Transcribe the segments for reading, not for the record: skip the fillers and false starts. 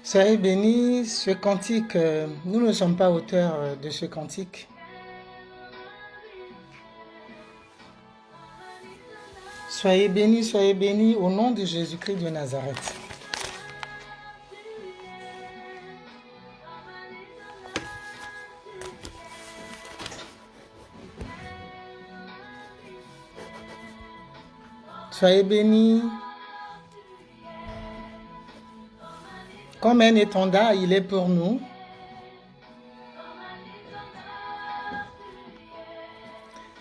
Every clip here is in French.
Soyez bénis, ce cantique, nous ne sommes pas auteurs de ce cantique. Soyez bénis au nom de Jésus-Christ de Nazareth. Soyez bénis. Comme un étendard, il est pour nous.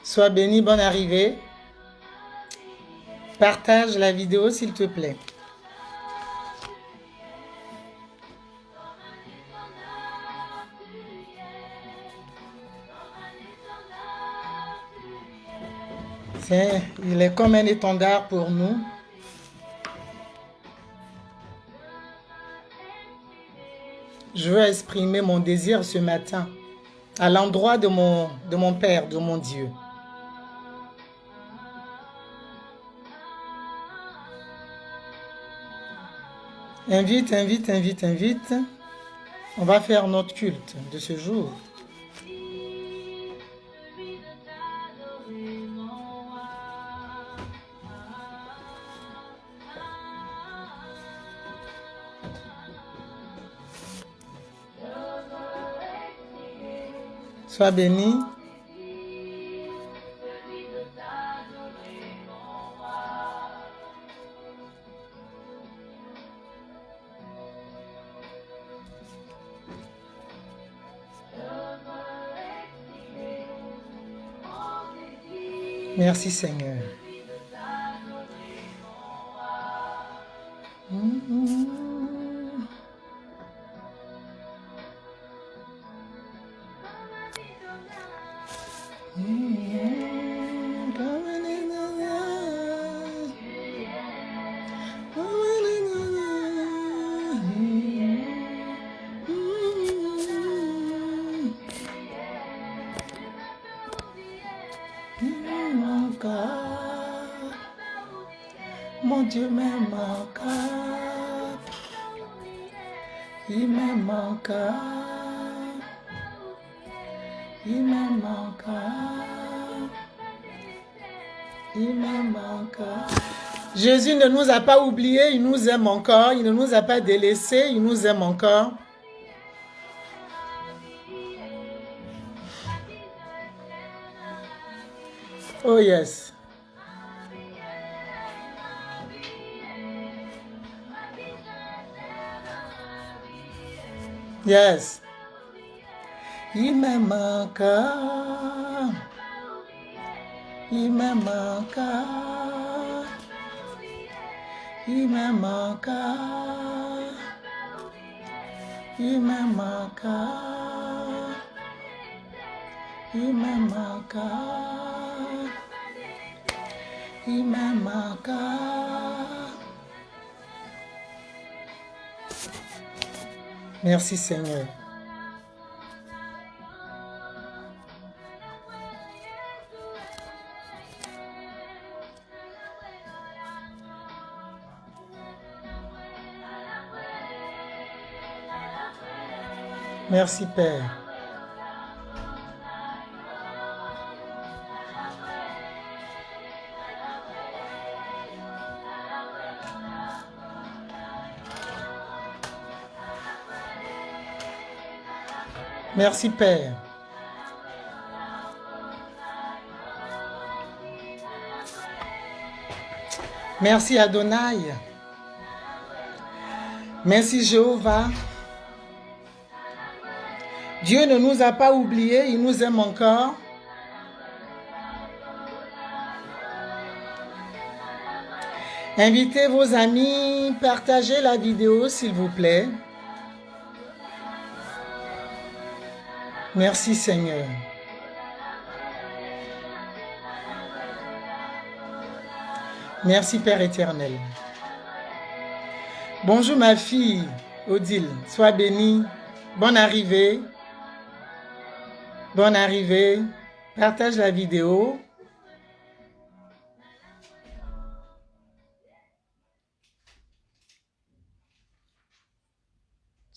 Sois béni, bonne arrivée. Partage la vidéo s'il te plaît. Il est comme un étendard pour nous. Je veux exprimer mon désir ce matin à l'endroit de mon Père, de mon Dieu. Invite, invite, invite, invite. On va faire notre culte de ce jour. Sois béni. Merci Seigneur. Mon Dieu m'aime encore, il m'aime encore, il m'aime encore, il m'aime encore. Jésus ne nous a pas oubliés, il nous aime encore, il ne nous a pas délaissés, il nous aime encore. Oh yes. Yes. Il m'aime encore. Il m'aime encore. Il m'aime encore. Il m'aime encore. Il m'aime encore. Il m'aime encore. Merci Seigneur. Merci Père. Merci Père. Merci Adonai. Merci Jéhovah. Dieu ne nous a pas oubliés, il nous aime encore. Invitez vos amis, partagez la vidéo s'il vous plaît. Merci Seigneur. Merci Père éternel. Bonjour ma fille Odile, sois bénie. Bonne arrivée. Bonne arrivée. Partage la vidéo.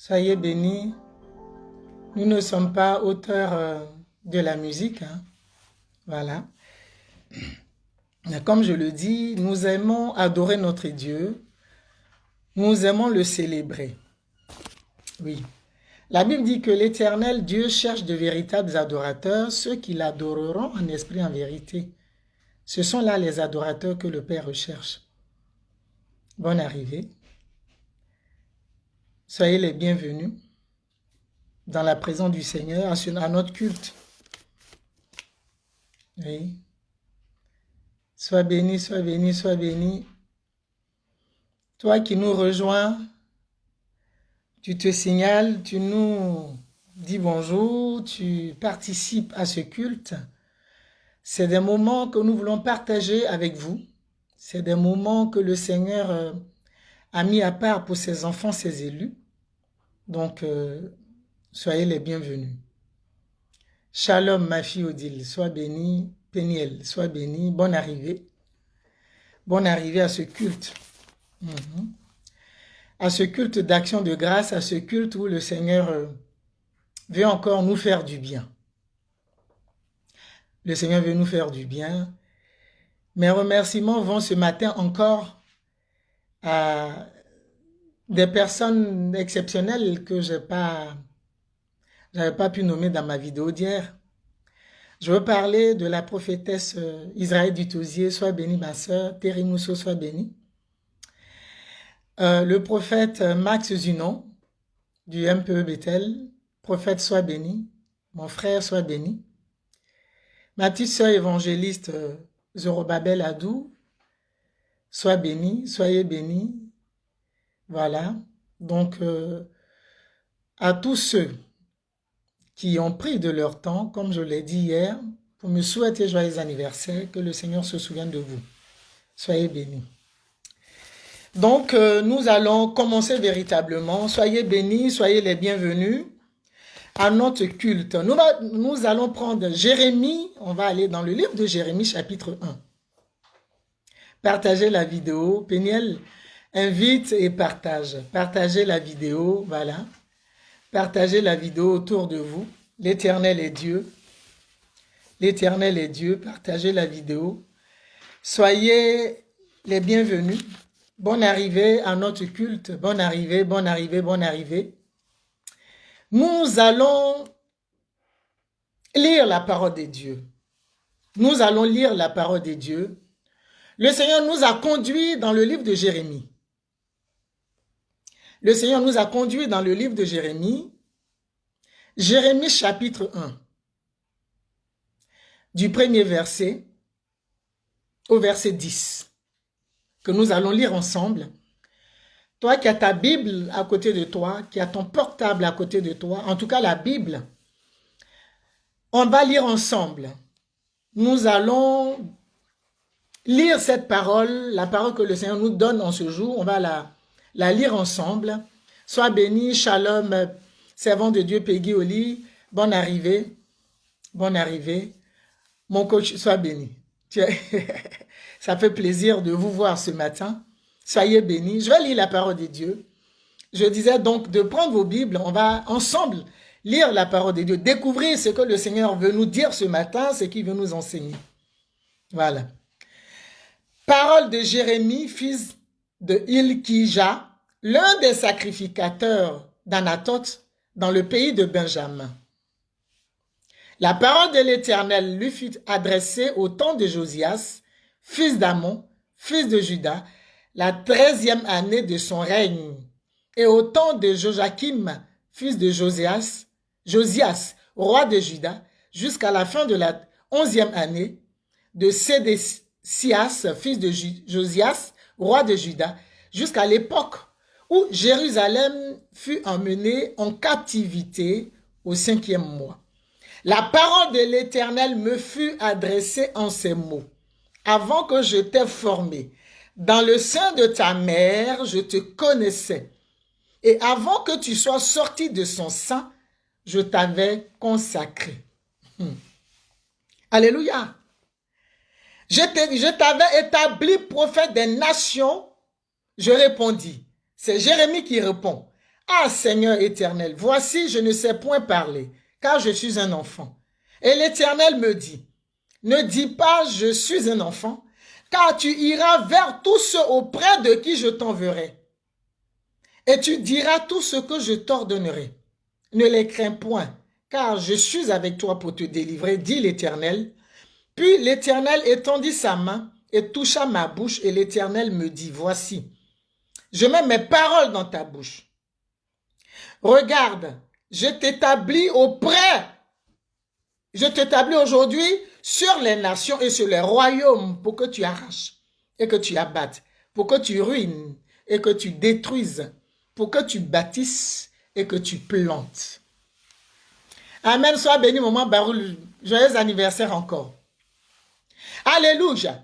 Soyez bénis. Nous ne sommes pas auteurs de la musique. Hein. Voilà. Mais comme je le dis, nous aimons adorer notre Dieu. Nous aimons le célébrer. Oui. La Bible dit que l'Éternel Dieu cherche de véritables adorateurs, ceux qui l'adoreront en esprit et en vérité. Ce sont là les adorateurs que le Père recherche. Bonne arrivée. Soyez les bienvenus dans la présence du Seigneur, à notre culte. Oui. Sois béni, sois béni, sois béni. Toi qui nous rejoins, tu te signales, tu nous dis bonjour, tu participes à ce culte. C'est des moments que nous voulons partager avec vous. C'est des moments que le Seigneur a mis à part pour ses enfants, ses élus. Donc, soyez les bienvenus. Shalom, ma fille Odile, sois bénie. Péniel, sois bénie. Bonne arrivée. Bonne arrivée à ce culte. À ce culte d'action de grâce, à ce culte où le Seigneur veut encore nous faire du bien. Le Seigneur veut nous faire du bien. Mes remerciements vont ce matin encore à des personnes exceptionnelles que je n'avais pas pu nommer dans ma vidéo d'hier. Je veux parler de la prophétesse Israël Dutouzier, sois bénie ma sœur, Thierry Mousseau, sois bénie. Le prophète Max Zunon, du MPE Bethel, prophète, sois béni. Mon frère, sois béni. Ma petite sœur évangéliste Zorobabel Adou, sois béni, soyez bénis. Voilà. Donc, à tous ceux qui ont pris de leur temps, comme je l'ai dit hier, pour me souhaiter joyeux anniversaire, que le Seigneur se souvienne de vous. Soyez bénis. Donc, nous allons commencer véritablement. Soyez bénis, soyez les bienvenus à notre culte. Nous allons prendre Jérémie, on va aller dans le livre de Jérémie, chapitre 1. Partagez la vidéo. Péniel invite et partage. Partagez la vidéo, voilà. Partagez la vidéo autour de vous. L'Éternel est Dieu. L'Éternel est Dieu. Partagez la vidéo. Soyez les bienvenus. Bonne arrivée à notre culte. Bonne arrivée, bonne arrivée, bonne arrivée. Nous allons lire la parole de Dieu. Nous allons lire la parole de Dieu. Le Seigneur nous a conduits dans le livre de Jérémie. Le Seigneur nous a conduits dans le livre de Jérémie. Jérémie chapitre 1. Du premier verset au verset 10. Que nous allons lire ensemble. Toi qui as ta Bible à côté de toi, qui as ton portable à côté de toi, en tout cas la Bible, on va lire ensemble. Nous allons lire cette parole, la parole que le Seigneur nous donne en ce jour, on va la lire ensemble. Sois béni, shalom, servant de Dieu, Peggy Oli, bonne arrivée, bonne arrivée. Mon coach, sois béni. Ça fait plaisir de vous voir ce matin. Soyez bénis. Je vais lire la parole de Dieu. Je disais donc de prendre vos Bibles, on va ensemble lire la parole de Dieu, découvrir ce que le Seigneur veut nous dire ce matin, ce qu'il veut nous enseigner. Voilà. Parole de Jérémie, fils de Hilkija, l'un des sacrificateurs d'Anathoth dans le pays de Benjamin. La parole de l'Éternel lui fut adressée au temps de Josias, fils d'Amon, fils de Juda, la 13e année de son règne, et au temps de Joachim, fils de Josias, roi de Juda, jusqu'à la fin de la 11e année de Sédécias, fils de Josias, roi de Juda, jusqu'à l'époque où Jérusalem fut emmenée en captivité au 5e mois. La parole de l'Éternel me fut adressée en ces mots. Avant que je t'ai formé, dans le sein de ta mère, je te connaissais. Et avant que tu sois sorti de son sein, je t'avais consacré. Alléluia. Je t'avais établi prophète des nations. Je répondis. C'est Jérémie qui répond. Ah Seigneur éternel, voici, je ne sais point parler, car je suis un enfant. Et l'Éternel me dit, ne dis pas, je suis un enfant, car tu iras vers tous ceux auprès de qui je t'enverrai. Et tu diras tout ce que je t'ordonnerai. Ne les crains point, car je suis avec toi pour te délivrer, dit l'Éternel. Puis l'Éternel étendit sa main et toucha ma bouche, et l'Éternel me dit, voici, je mets mes paroles dans ta bouche. Regarde, je t'établis aujourd'hui sur les nations et sur les royaumes pour que tu arraches et que tu abattes, pour que tu ruines et que tu détruises, pour que tu bâtisses et que tu plantes. Amen, sois béni, maman Baroul. Joyeux anniversaire encore. Alléluia.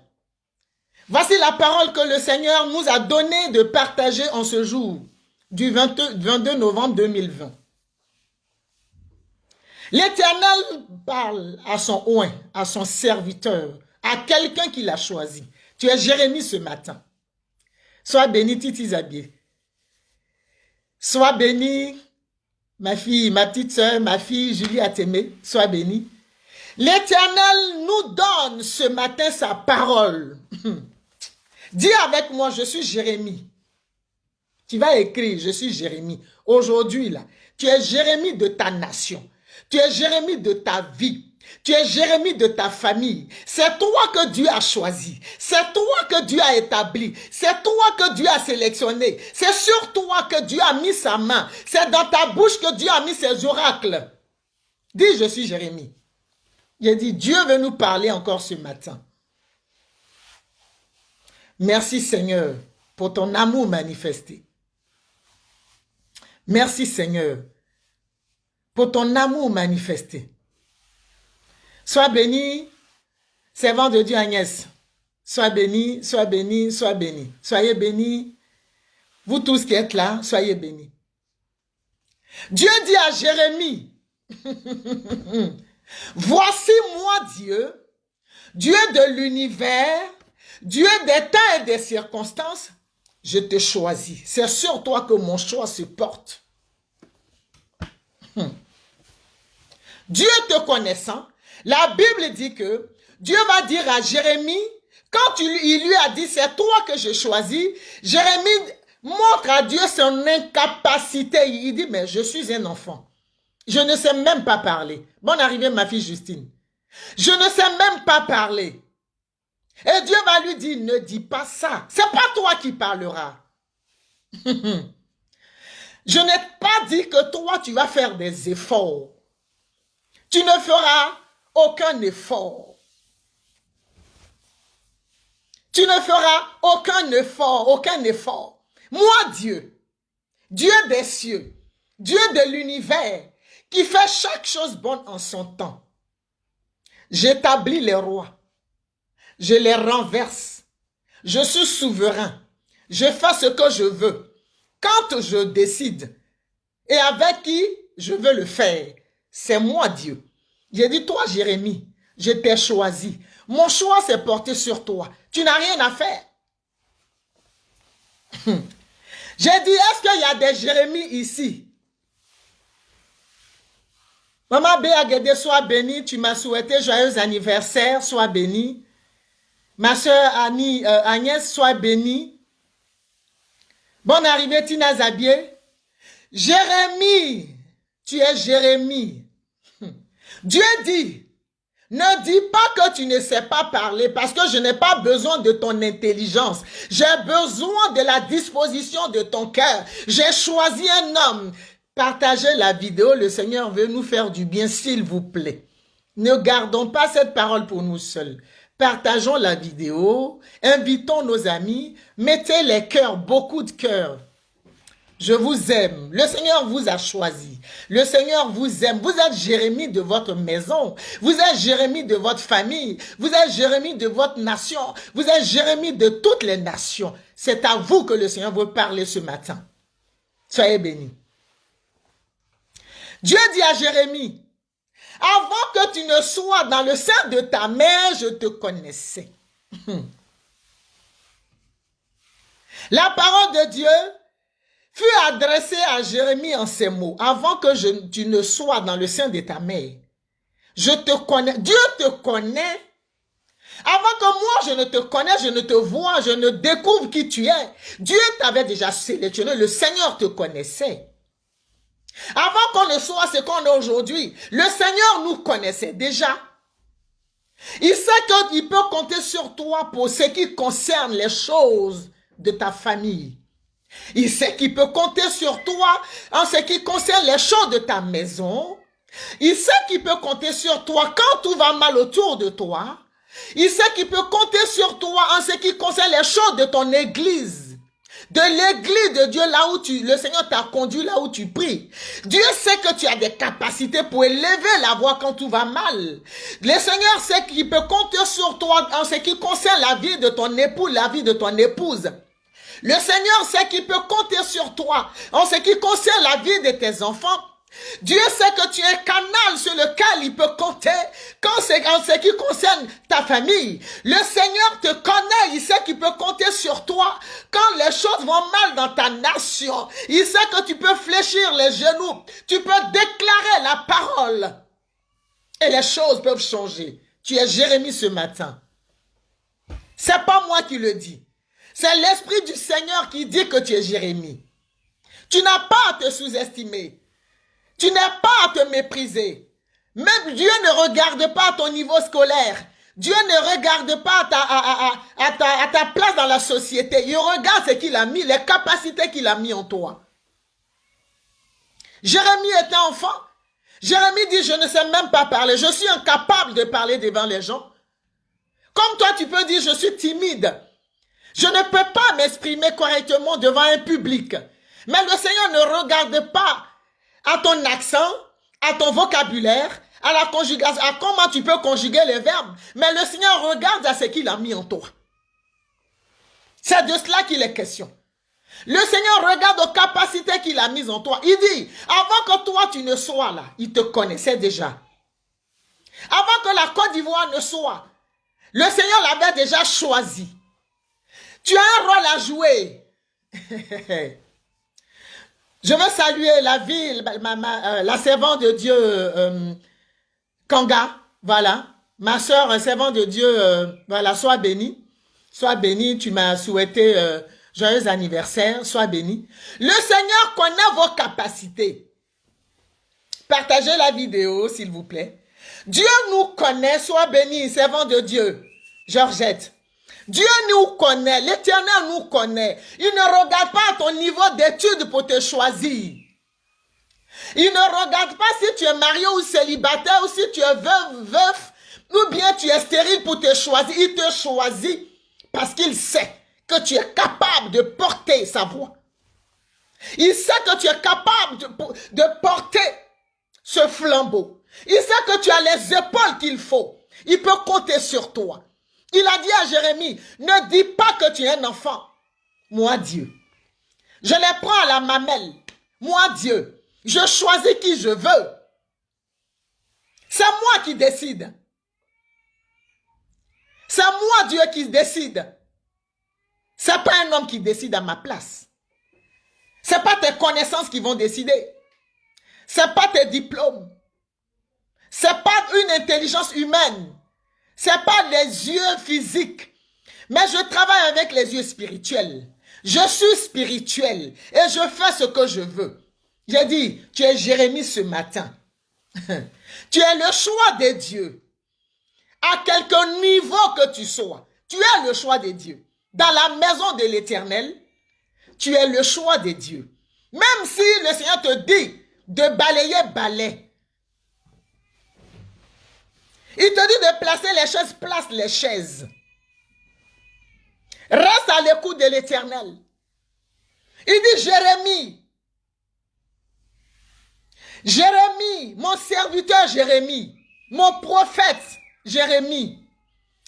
Voici la parole que le Seigneur nous a donnée de partager en ce jour du 22 novembre 2020. L'Éternel parle à son oint, à son serviteur, à quelqu'un qu'il a choisi. Tu es Jérémie ce matin. Sois béni, Titi Zabier. Sois béni, ma fille, ma petite soeur, ma fille Julie Atémé. Sois béni. L'Éternel nous donne ce matin sa parole. Dis avec moi, je suis Jérémie. Tu vas écrire, je suis Jérémie. Aujourd'hui, là, tu es Jérémie de ta nation. Tu es Jérémie de ta vie. Tu es Jérémie de ta famille. C'est toi que Dieu a choisi. C'est toi que Dieu a établi. C'est toi que Dieu a sélectionné. C'est sur toi que Dieu a mis sa main. C'est dans ta bouche que Dieu a mis ses oracles. Dis, je suis Jérémie. J'ai dit, Dieu veut nous parler encore ce matin. Merci Seigneur pour ton amour manifesté. Merci Seigneur pour ton amour manifesté. Sois béni, servant de Dieu Agnès. Sois béni, sois béni, sois béni. Soyez bénis. Vous tous qui êtes là, soyez bénis. Dieu dit à Jérémie, voici moi Dieu, Dieu de l'univers, Dieu des temps et des circonstances, je te choisis. C'est sur toi que mon choix se porte. Dieu te connaissant, la Bible dit que Dieu va dire à Jérémie, quand il lui a dit, c'est toi que je choisis, Jérémie montre à Dieu son incapacité. Il dit, mais je suis un enfant. Je ne sais même pas parler. Bonne arrivée, ma fille Justine. Je ne sais même pas parler. Et Dieu va lui dire, ne dis pas ça. C'est pas toi qui parleras. Je n'ai pas dit que toi, tu vas faire des efforts. Tu ne feras aucun effort. Tu ne feras aucun effort, aucun effort. Moi, Dieu, Dieu des cieux, Dieu de l'univers, qui fait chaque chose bonne en son temps. J'établis les rois. Je les renverse. Je suis souverain. Je fais ce que je veux. Quand je décide et avec qui je veux le faire, c'est moi Dieu. J'ai dit, toi Jérémie, je t'ai choisi. Mon choix s'est porté sur toi. Tu n'as rien à faire. J'ai dit, est-ce qu'il y a des Jérémies ici? Maman Béagédé, sois bénie. Tu m'as souhaité joyeux anniversaire. Sois bénie. Ma soeur Agnès, sois bénie. Bonne arrivée, Tina Zabier. Jérémie, tu es Jérémie. Dieu dit, ne dis pas que tu ne sais pas parler parce que je n'ai pas besoin de ton intelligence. J'ai besoin de la disposition de ton cœur. J'ai choisi un homme. Partagez la vidéo. Le Seigneur veut nous faire du bien, s'il vous plaît. Ne gardons pas cette parole pour nous seuls. Partageons la vidéo. Invitons nos amis. Mettez les cœurs, beaucoup de cœurs. Je vous aime. Le Seigneur vous a choisi. Le Seigneur vous aime. Vous êtes Jérémie de votre maison. Vous êtes Jérémie de votre famille. Vous êtes Jérémie de votre nation. Vous êtes Jérémie de toutes les nations. C'est à vous que le Seigneur veut parler ce matin. Soyez bénis. Dieu dit à Jérémie, avant que tu ne sois dans le sein de ta mère, je te connaissais. La parole de Dieu fut adressé à Jérémie en ces mots. Avant que tu ne sois dans le sein de ta mère, je te connais. Dieu te connaît. Avant que moi je ne te connaisse, je ne te vois, je ne découvre qui tu es. Dieu t'avait déjà sélectionné. Le Seigneur te connaissait. Avant qu'on ne soit ce qu'on est aujourd'hui, le Seigneur nous connaissait déjà. Il sait qu'il peut compter sur toi pour ce qui concerne les choses de ta famille. Il sait qu'il peut compter sur toi en ce qui concerne les choses de ta maison. Il sait qu'il peut compter sur toi quand tout va mal autour de toi. Il sait qu'il peut compter sur toi en ce qui concerne les choses de ton église. De l'église de Dieu, là où le Seigneur t'a conduit, là où tu pries. Dieu sait que tu as des capacités pour élever la voix quand tout va mal. Le Seigneur sait qu'il peut compter sur toi en ce qui concerne la vie de ton époux, la vie de ton épouse. Le Seigneur sait qu'il peut compter sur toi en ce qui concerne la vie de tes enfants. Dieu sait que tu es un canal sur lequel il peut compter en ce qui concerne ta famille. Le Seigneur te connaît, il sait qu'il peut compter sur toi quand les choses vont mal dans ta nation. Il sait que tu peux fléchir les genoux, tu peux déclarer la parole et les choses peuvent changer. Tu es Jérémie ce matin. C'est pas moi qui le dis. C'est l'Esprit du Seigneur qui dit que tu es Jérémie. Tu n'as pas à te sous-estimer. Tu n'as pas à te mépriser. Même Dieu ne regarde pas ton niveau scolaire. Dieu ne regarde pas à ta place dans la société. Il regarde ce qu'il a mis, les capacités qu'il a mis en toi. Jérémie était enfant. Jérémie dit, je ne sais même pas parler. Je suis incapable de parler devant les gens. Comme toi, tu peux dire, je suis timide. Je ne peux pas m'exprimer correctement devant un public. Mais le Seigneur ne regarde pas à ton accent, à ton vocabulaire, à la conjugation, à comment tu peux conjuguer les verbes. Mais le Seigneur regarde à ce qu'il a mis en toi. C'est de cela qu'il est question. Le Seigneur regarde aux capacités qu'il a mises en toi. Il dit, avant que toi tu ne sois là, il te connaissait déjà. Avant que la Côte d'Ivoire ne soit, le Seigneur l'avait déjà choisi. Tu as un rôle à jouer. Je veux saluer la ville, la servante de Dieu, Kanga, voilà. Ma soeur, un servant de Dieu, voilà, sois bénie. Sois bénie, tu m'as souhaité joyeux anniversaire, sois bénie. Le Seigneur connaît vos capacités. Partagez la vidéo, s'il vous plaît. Dieu nous connaît, sois bénie, servant de Dieu, Georgette. Dieu nous connaît, l'Éternel nous connaît. Il ne regarde pas ton niveau d'études pour te choisir. Il ne regarde pas si tu es marié ou célibataire ou si tu es veuf ou bien tu es stérile pour te choisir. Il te choisit parce qu'il sait que tu es capable de porter sa voix. Il sait que tu es capable de porter ce flambeau. Il sait que tu as les épaules qu'il faut. Il peut compter sur toi. Il a dit à Jérémie, ne dis pas que tu es un enfant. Moi, Dieu. Je les prends à la mamelle. Moi, Dieu. Je choisis qui je veux. C'est moi qui décide. C'est moi, Dieu, qui décide. C'est pas un homme qui décide à ma place. C'est pas tes connaissances qui vont décider. C'est pas tes diplômes. C'est pas une intelligence humaine. C'est pas les yeux physiques. Mais je travaille avec les yeux spirituels. Je suis spirituel et je fais ce que je veux. J'ai dit, tu es Jérémie ce matin. Tu es le choix de Dieu. À quelque niveau que tu sois, tu es le choix de Dieu. Dans la maison de l'Éternel, tu es le choix de Dieu. Même si le Seigneur te dit de balayer, balaye. Il te dit de placer les chaises, place les chaises. Reste à l'écoute de l'Éternel. Il dit, Jérémie, mon serviteur Jérémie, mon prophète Jérémie.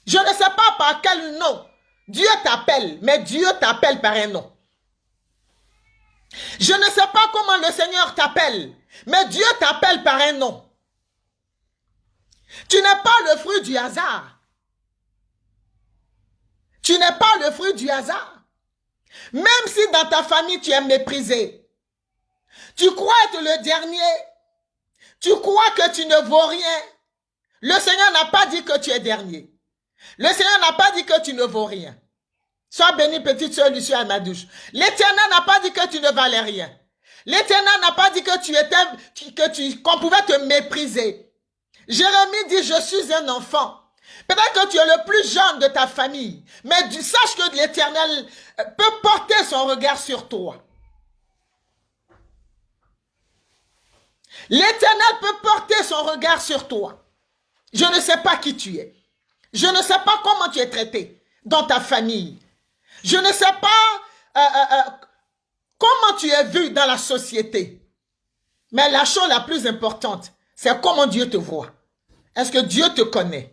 Je ne sais pas par quel nom Dieu t'appelle, mais Dieu t'appelle par un nom. Je ne sais pas comment le Seigneur t'appelle, mais Dieu t'appelle par un nom. Tu n'es pas le fruit du hasard. Tu n'es pas le fruit du hasard. Même si dans ta famille tu es méprisé, tu crois être le dernier, tu crois que tu ne vaux rien, le Seigneur n'a pas dit que tu es dernier. Le Seigneur n'a pas dit que tu ne vaux rien. Sois bénie, petite sœur Lucie Amadouche. L'Éternel n'a pas dit que tu ne valais rien. L'Éternel n'a pas dit que qu'on pouvait te mépriser. Jérémie dit, je suis un enfant. Peut-être que tu es le plus jeune de ta famille, mais sache que l'Éternel peut porter son regard sur toi. L'Éternel peut porter son regard sur toi. Je ne sais pas qui tu es. Je ne sais pas comment tu es traité dans ta famille. Je ne sais pas comment tu es vu dans la société. Mais la chose la plus importante, c'est comment Dieu te voit. Est-ce que Dieu te connaît?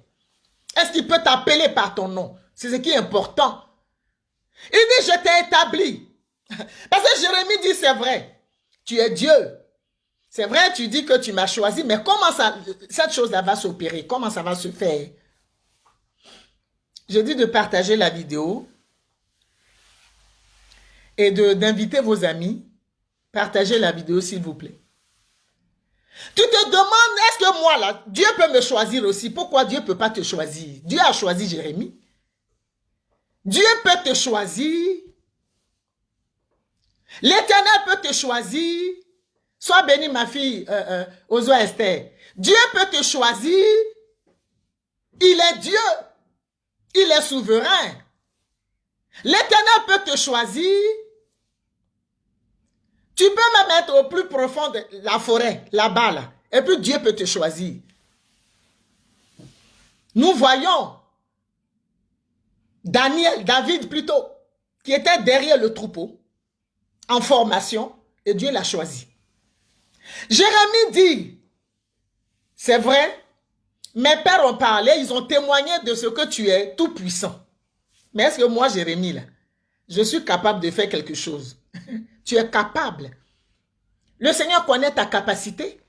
Est-ce qu'il peut t'appeler par ton nom? C'est ce qui est important. Il dit, je t'ai établi. Parce que Jérémie dit, c'est vrai, tu es Dieu. C'est vrai, tu dis que tu m'as choisi, mais comment cette chose-là va s'opérer? Comment ça va se faire? Je dis de partager la vidéo et d'inviter vos amis. Partagez la vidéo, s'il vous plaît. Tu te demandes, est-ce que moi, là, Dieu peut me choisir aussi? Pourquoi Dieu ne peut pas te choisir? Dieu a choisi Jérémie. Dieu peut te choisir. L'Éternel peut te choisir. Sois bénie, ma fille, Ozo Esther. Dieu peut te choisir. Il est Dieu. Il est souverain. L'Éternel peut te choisir. Tu peux même être au plus profond de la forêt, là-bas, là. Et puis Dieu peut te choisir. Nous voyons David plutôt, qui était derrière le troupeau, en formation, et Dieu l'a choisi. Jérémie dit, c'est vrai, mes pères ont parlé, ils ont témoigné de ce que tu es tout puissant. Mais est-ce que moi, Jérémie, là, je suis capable de faire quelque chose? Tu es capable. Le Seigneur connaît ta capacité.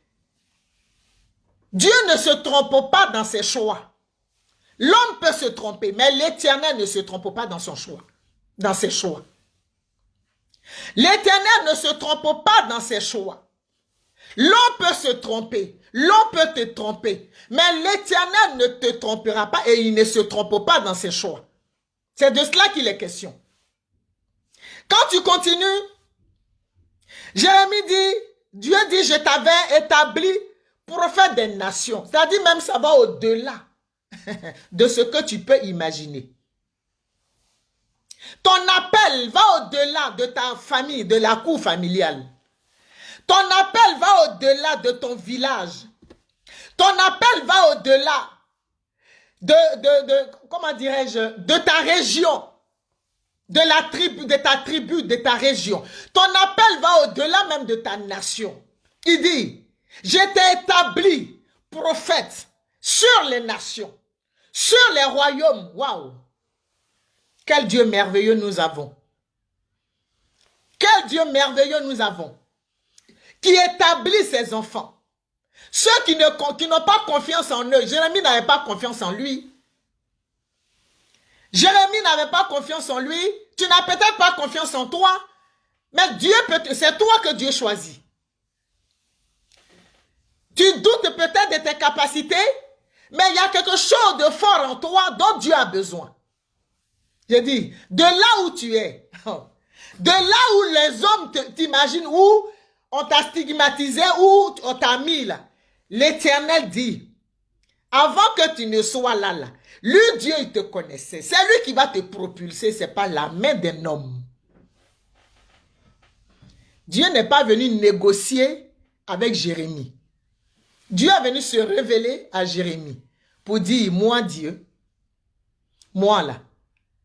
Dieu ne se trompe pas dans ses choix. L'homme peut se tromper, mais l'Éternel ne se trompe pas dans son choix, dans ses choix. L'Éternel ne se trompe pas dans ses choix. L'homme peut se tromper, l'homme peut te tromper, mais l'Éternel ne te trompera pas et il ne se trompe pas dans ses choix. C'est de cela qu'il est question. Quand tu continues, Jérémie dit, Dieu dit, je t'avais établi prophète des nations. C'est-à-dire même ça va au-delà de ce que tu peux imaginer. Ton appel va au-delà de ta famille, de la cour familiale. Ton appel va au-delà de ton village. Ton appel va au-delà comment dirais-je, de ta région, de la tribu, de ta tribu, de ta région. Ton appel va au-delà même de ta nation. Il dit, je t'ai établi prophète sur les nations, sur les royaumes. Waouh! Quel Dieu merveilleux nous avons. Quel Dieu merveilleux nous avons. Qui établit ses enfants. Ceux qui n'ont pas confiance en eux. Jérémie n'avait pas confiance en lui. Jérémie n'avait pas confiance en lui. Tu n'as peut-être pas confiance en toi. Mais Dieu c'est toi que Dieu choisit. Tu doutes peut-être de tes capacités. Mais il y a quelque chose de fort en toi dont Dieu a besoin. Je dis, de là où tu es. De là où les hommes t'imaginent, où on t'a stigmatisé, où on t'a mis là. L'Éternel dit, avant que tu ne sois là, lui Dieu il te connaissait. C'est lui qui va te propulser, ce n'est pas la main d'un homme. Dieu n'est pas venu négocier avec Jérémie. Dieu est venu se révéler à Jérémie pour dire, moi Dieu, moi là,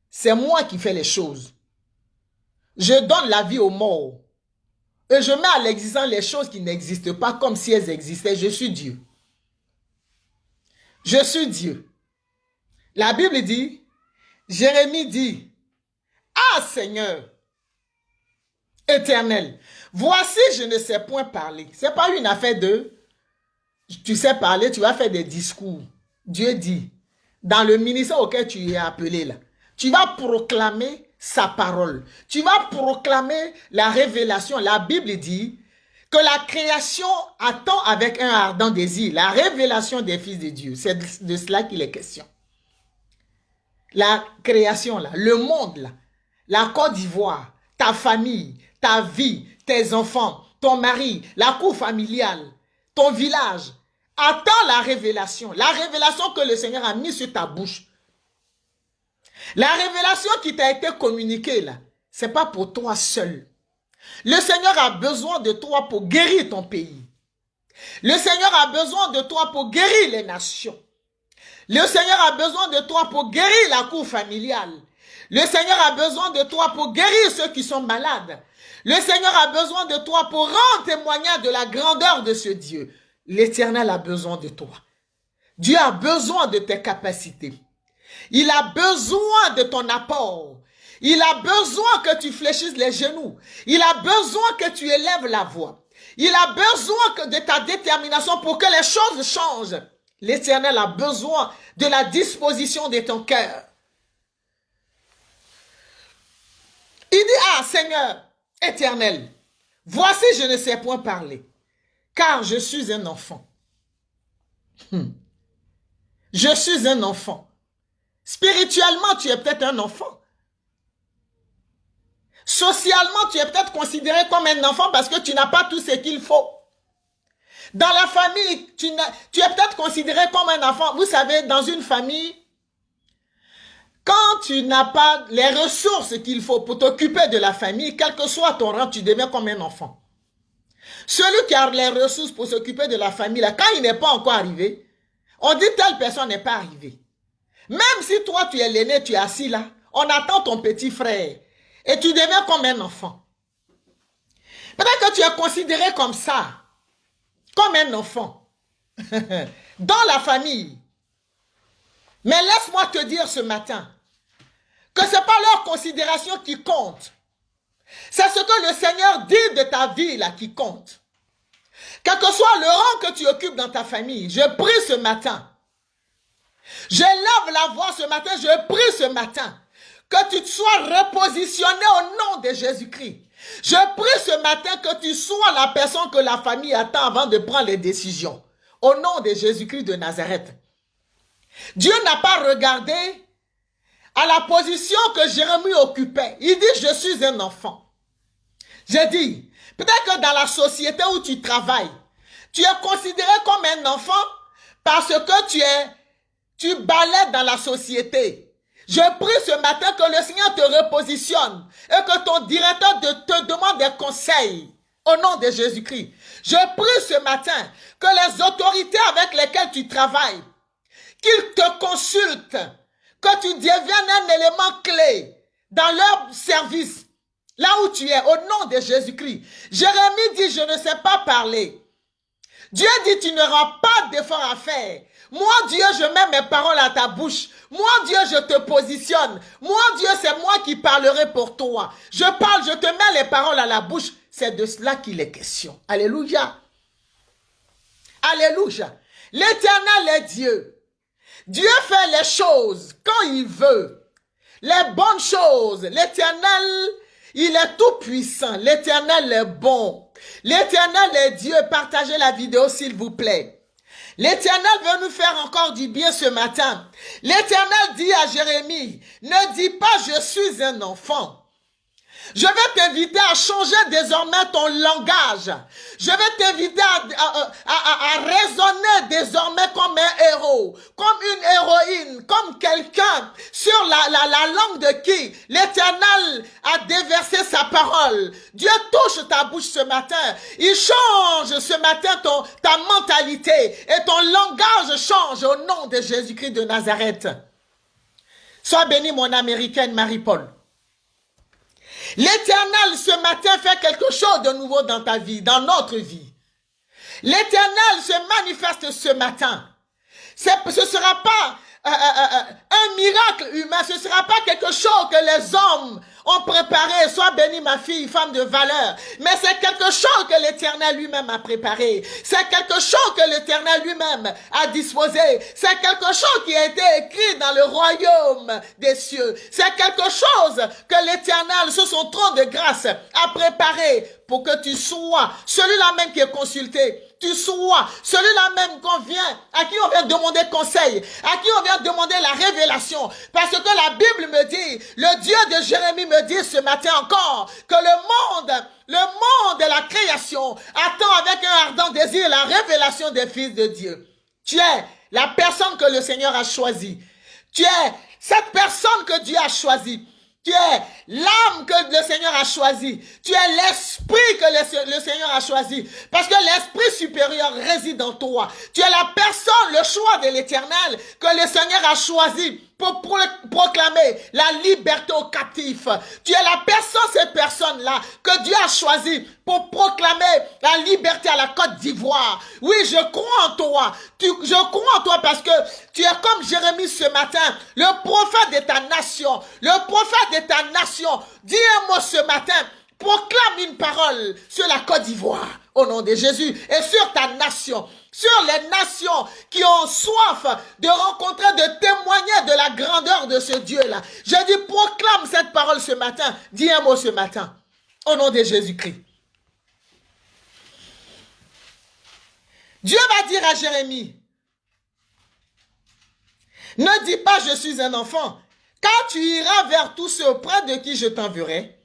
c'est moi qui fais les choses. Je donne la vie aux morts. Et je mets à l'existence les choses qui n'existent pas comme si elles existaient. Je suis Dieu. Je suis Dieu. La Bible dit, Jérémie dit, ah Seigneur, éternel, voici je ne sais point parler. Ce n'est pas une affaire de, tu sais parler, tu vas faire des discours. Dieu dit, dans le ministère auquel tu es appelé là, tu vas proclamer sa parole. Tu vas proclamer la révélation. La Bible dit que la création attend avec un ardent désir la révélation des fils de Dieu. C'est de cela qu'il est question. La création, là, le monde, là, la Côte d'Ivoire, ta famille, ta vie, tes enfants, ton mari, la cour familiale, ton village, attend la révélation que le Seigneur a mise sur ta bouche. La révélation qui t'a été communiquée, là, ce n'est pas pour toi seul. Le Seigneur a besoin de toi pour guérir ton pays. Le Seigneur a besoin de toi pour guérir les nations. Le Seigneur a besoin de toi pour guérir la cour familiale. Le Seigneur a besoin de toi pour guérir ceux qui sont malades. Le Seigneur a besoin de toi pour rendre témoignage de la grandeur de ce Dieu. L'Éternel a besoin de toi. Dieu a besoin de tes capacités. Il a besoin de ton apport. Il a besoin que tu fléchisses les genoux. Il a besoin que tu élèves la voix. Il a besoin de ta détermination pour que les choses changent. L'Éternel a besoin de la disposition de ton cœur. Il dit, ah Seigneur éternel, voici je ne sais point parler, car je suis un enfant. Je suis un enfant. Spirituellement, tu es peut-être un enfant. Socialement, tu es peut-être considéré comme un enfant parce que tu n'as pas tout ce qu'il faut. Dans la famille, tu es peut-être considéré comme un enfant. Vous savez, dans une famille, quand tu n'as pas les ressources qu'il faut pour t'occuper de la famille, quel que soit ton rang, tu deviens comme un enfant. Celui qui a les ressources pour s'occuper de la famille, là, quand il n'est pas encore arrivé, on dit telle personne n'est pas arrivée. Même si toi, tu es l'aîné, tu es assis là, on attend ton petit frère et tu deviens comme un enfant. Peut-être que tu es considéré comme ça, comme un enfant, dans la famille. Mais laisse-moi te dire ce matin que ce n'est pas leur considération qui compte. C'est ce que le Seigneur dit de ta vie là qui compte. Quel que soit le rang que tu occupes dans ta famille, je prie ce matin. Je lève la voix ce matin, je prie ce matin que tu sois repositionné au nom de Jésus-Christ. Je prie ce matin que tu sois la personne que la famille attend avant de prendre les décisions. Au nom de Jésus-Christ de Nazareth. Dieu n'a pas regardé à la position que Jérémie occupait. Il dit, je suis un enfant. J'ai dit, peut-être que dans la société où tu travailles, tu es considéré comme un enfant parce que tu balaies dans la société. Je prie ce matin que le Seigneur te repositionne et que ton directeur te demande des conseils au nom de Jésus-Christ. Je prie ce matin que les autorités avec lesquelles tu travailles, qu'ils te consultent, que tu deviennes un élément clé dans leur service, là où tu es, au nom de Jésus-Christ. Jérémie dit, je ne sais pas parler. Dieu dit, tu n'auras pas d'effort à faire. Moi, Dieu, je mets mes paroles à ta bouche. Moi, Dieu, je te positionne. Moi, Dieu, c'est moi qui parlerai pour toi. Je parle, je te mets les paroles à la bouche. C'est de cela qu'il est question. Alléluia. Alléluia. L'Éternel est Dieu. Dieu fait les choses quand il veut. Les bonnes choses. L'Éternel, il est tout puissant. L'Éternel est bon. L'Éternel est Dieu. Partagez la vidéo s'il vous plaît. L'Éternel veut nous faire encore du bien ce matin. L'Éternel dit à Jérémie, ne dis pas je suis un enfant. Je vais t'inviter à changer désormais ton langage. Je vais t'inviter à raisonner désormais comme un héros, comme une héroïne, comme quelqu'un sur la langue de qui l'Éternel a déversé sa parole. Dieu touche ta bouche ce matin. Il change ce matin ta mentalité et ton langage change au nom de Jésus-Christ de Nazareth. Sois béni mon américaine Marie-Paul. L'Éternel ce matin fait quelque chose de nouveau dans ta vie, dans notre vie. L'Éternel se manifeste ce matin. Ce ne sera pas un miracle humain. Ce ne sera pas quelque chose que les hommes ont préparé. Sois bénie ma fille, femme de valeur. Mais c'est quelque chose que l'Éternel lui-même a préparé. C'est quelque chose que l'Éternel lui-même a disposé. C'est quelque chose qui a été écrit dans le royaume des cieux. C'est quelque chose que l'Éternel, sur son trône de grâce, a préparé pour que tu sois celui-là même qui est consulté. Tu sois celui-là même à qui on vient demander conseil, à qui on vient demander la révélation. Parce que la Bible me dit, le Dieu de Jérémie me dit ce matin encore, que le monde de la création attend avec un ardent désir la révélation des fils de Dieu. Tu es la personne que le Seigneur a choisie. Tu es cette personne que Dieu a choisie. Tu es l'âme que le Seigneur a choisi. Tu es l'esprit que le Seigneur a choisi. Parce que l'esprit supérieur réside en toi. Tu es la personne, le choix de l'Éternel que le Seigneur a choisi pour proclamer la liberté aux captifs. Tu es la personne, cette personne-là que Dieu a choisi pour proclamer la liberté à la Côte d'Ivoire. Oui, je crois en toi. Je crois en toi parce que tu es comme Jérémie ce matin, le prophète de ta nation. Le prophète de ta nation. Dis un mot ce matin. Proclame une parole sur la Côte d'Ivoire au nom de Jésus et sur ta nation. Sur les nations qui ont soif de rencontrer, de témoigner de la grandeur de ce Dieu-là. Je dis, proclame cette parole ce matin. Dis un mot ce matin. Au nom de Jésus-Christ. Dieu va dire à Jérémie, ne dis pas je suis un enfant, car tu iras vers tous ceux auprès de qui je t'enverrai,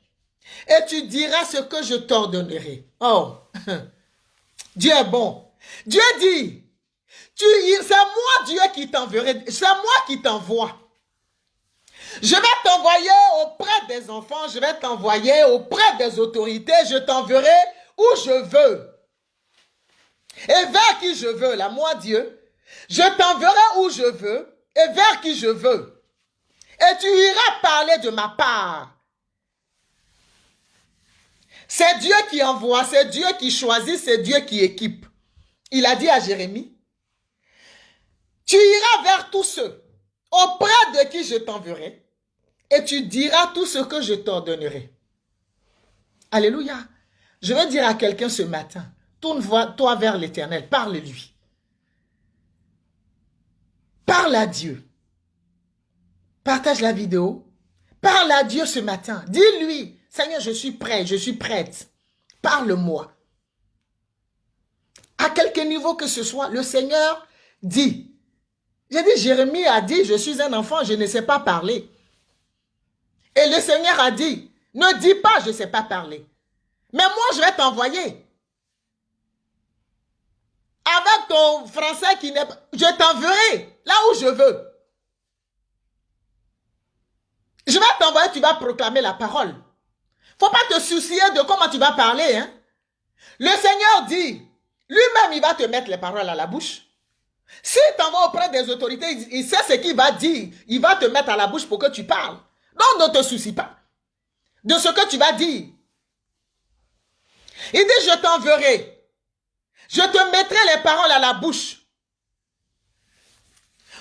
et tu diras ce que je t'ordonnerai. Oh, Dieu est bon. Dieu dit, c'est moi Dieu qui t'enverrai, c'est moi qui t'envoie. Je vais t'envoyer auprès des enfants, je vais t'envoyer auprès des autorités, je t'enverrai où je veux. Et vers qui je veux, là, moi Dieu, je t'enverrai où je veux et vers qui je veux. Et tu iras parler de ma part. C'est Dieu qui envoie, c'est Dieu qui choisit, c'est Dieu qui équipe. Il a dit à Jérémie, tu iras vers tous ceux auprès de qui je t'enverrai et tu diras tout ce que je t'ordonnerai. Alléluia. Je vais dire à quelqu'un ce matin, tourne-toi vers l'Éternel, parle-lui. Parle à Dieu. Partage la vidéo. Parle à Dieu ce matin. Dis-lui, Seigneur, je suis prêt, je suis prête. Parle-moi. À quelque niveau que ce soit, le Seigneur dit. J'ai dit, Jérémie a dit, je suis un enfant, je ne sais pas parler. Et le Seigneur a dit, ne dis pas, je ne sais pas parler. Mais moi, je vais t'envoyer. Avec ton français qui n'est pas... Je t'enverrai là où je veux. Je vais t'envoyer, tu vas proclamer la parole. Il ne faut pas te soucier de comment tu vas parler. Hein? Le Seigneur dit, lui-même, il va te mettre les paroles à la bouche. S'il t'envoie auprès des autorités, il sait ce qu'il va dire. Il va te mettre à la bouche pour que tu parles. Donc, ne te soucie pas de ce que tu vas dire. Il dit, je t'enverrai. Je te mettrai les paroles à la bouche.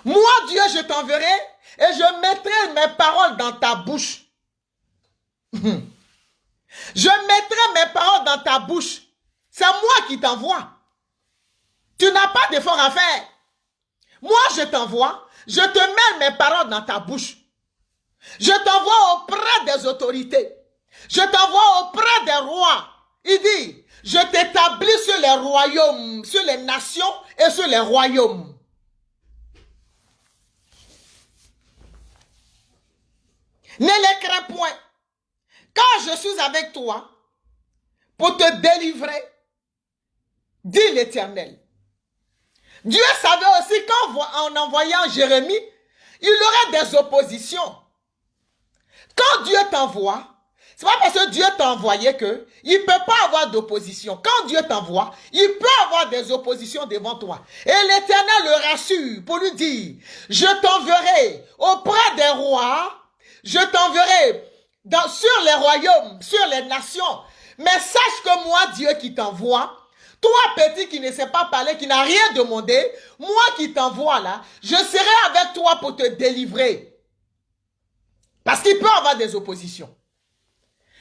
Moi, Dieu, je t'enverrai et je mettrai mes paroles dans ta bouche. Je mettrai mes paroles dans ta bouche. C'est moi qui t'envoie. Tu n'as pas d'effort à faire. Moi, je t'envoie. Je te mets mes paroles dans ta bouche. Je t'envoie auprès des autorités. Je t'envoie auprès des rois. Il dit, je t'établis sur les royaumes, sur les nations et sur les royaumes. Ne les crains point, car je suis avec toi pour te délivrer, dit l'Éternel. Dieu savait aussi qu'en envoyant Jérémie, il y aurait des oppositions. Quand Dieu t'envoie, c'est pas parce que Dieu t'a envoyé que il ne peut pas avoir d'opposition. Quand Dieu t'envoie, il peut avoir des oppositions devant toi. Et l'Éternel le rassure pour lui dire, je t'enverrai auprès des rois, je t'enverrai sur les royaumes, sur les nations. Mais sache que moi, Dieu qui t'envoie, Toi, petit qui ne sais pas parler, qui n'a rien demandé, moi qui t'envoie là, je serai avec toi pour te délivrer. Parce qu'il peut avoir des oppositions.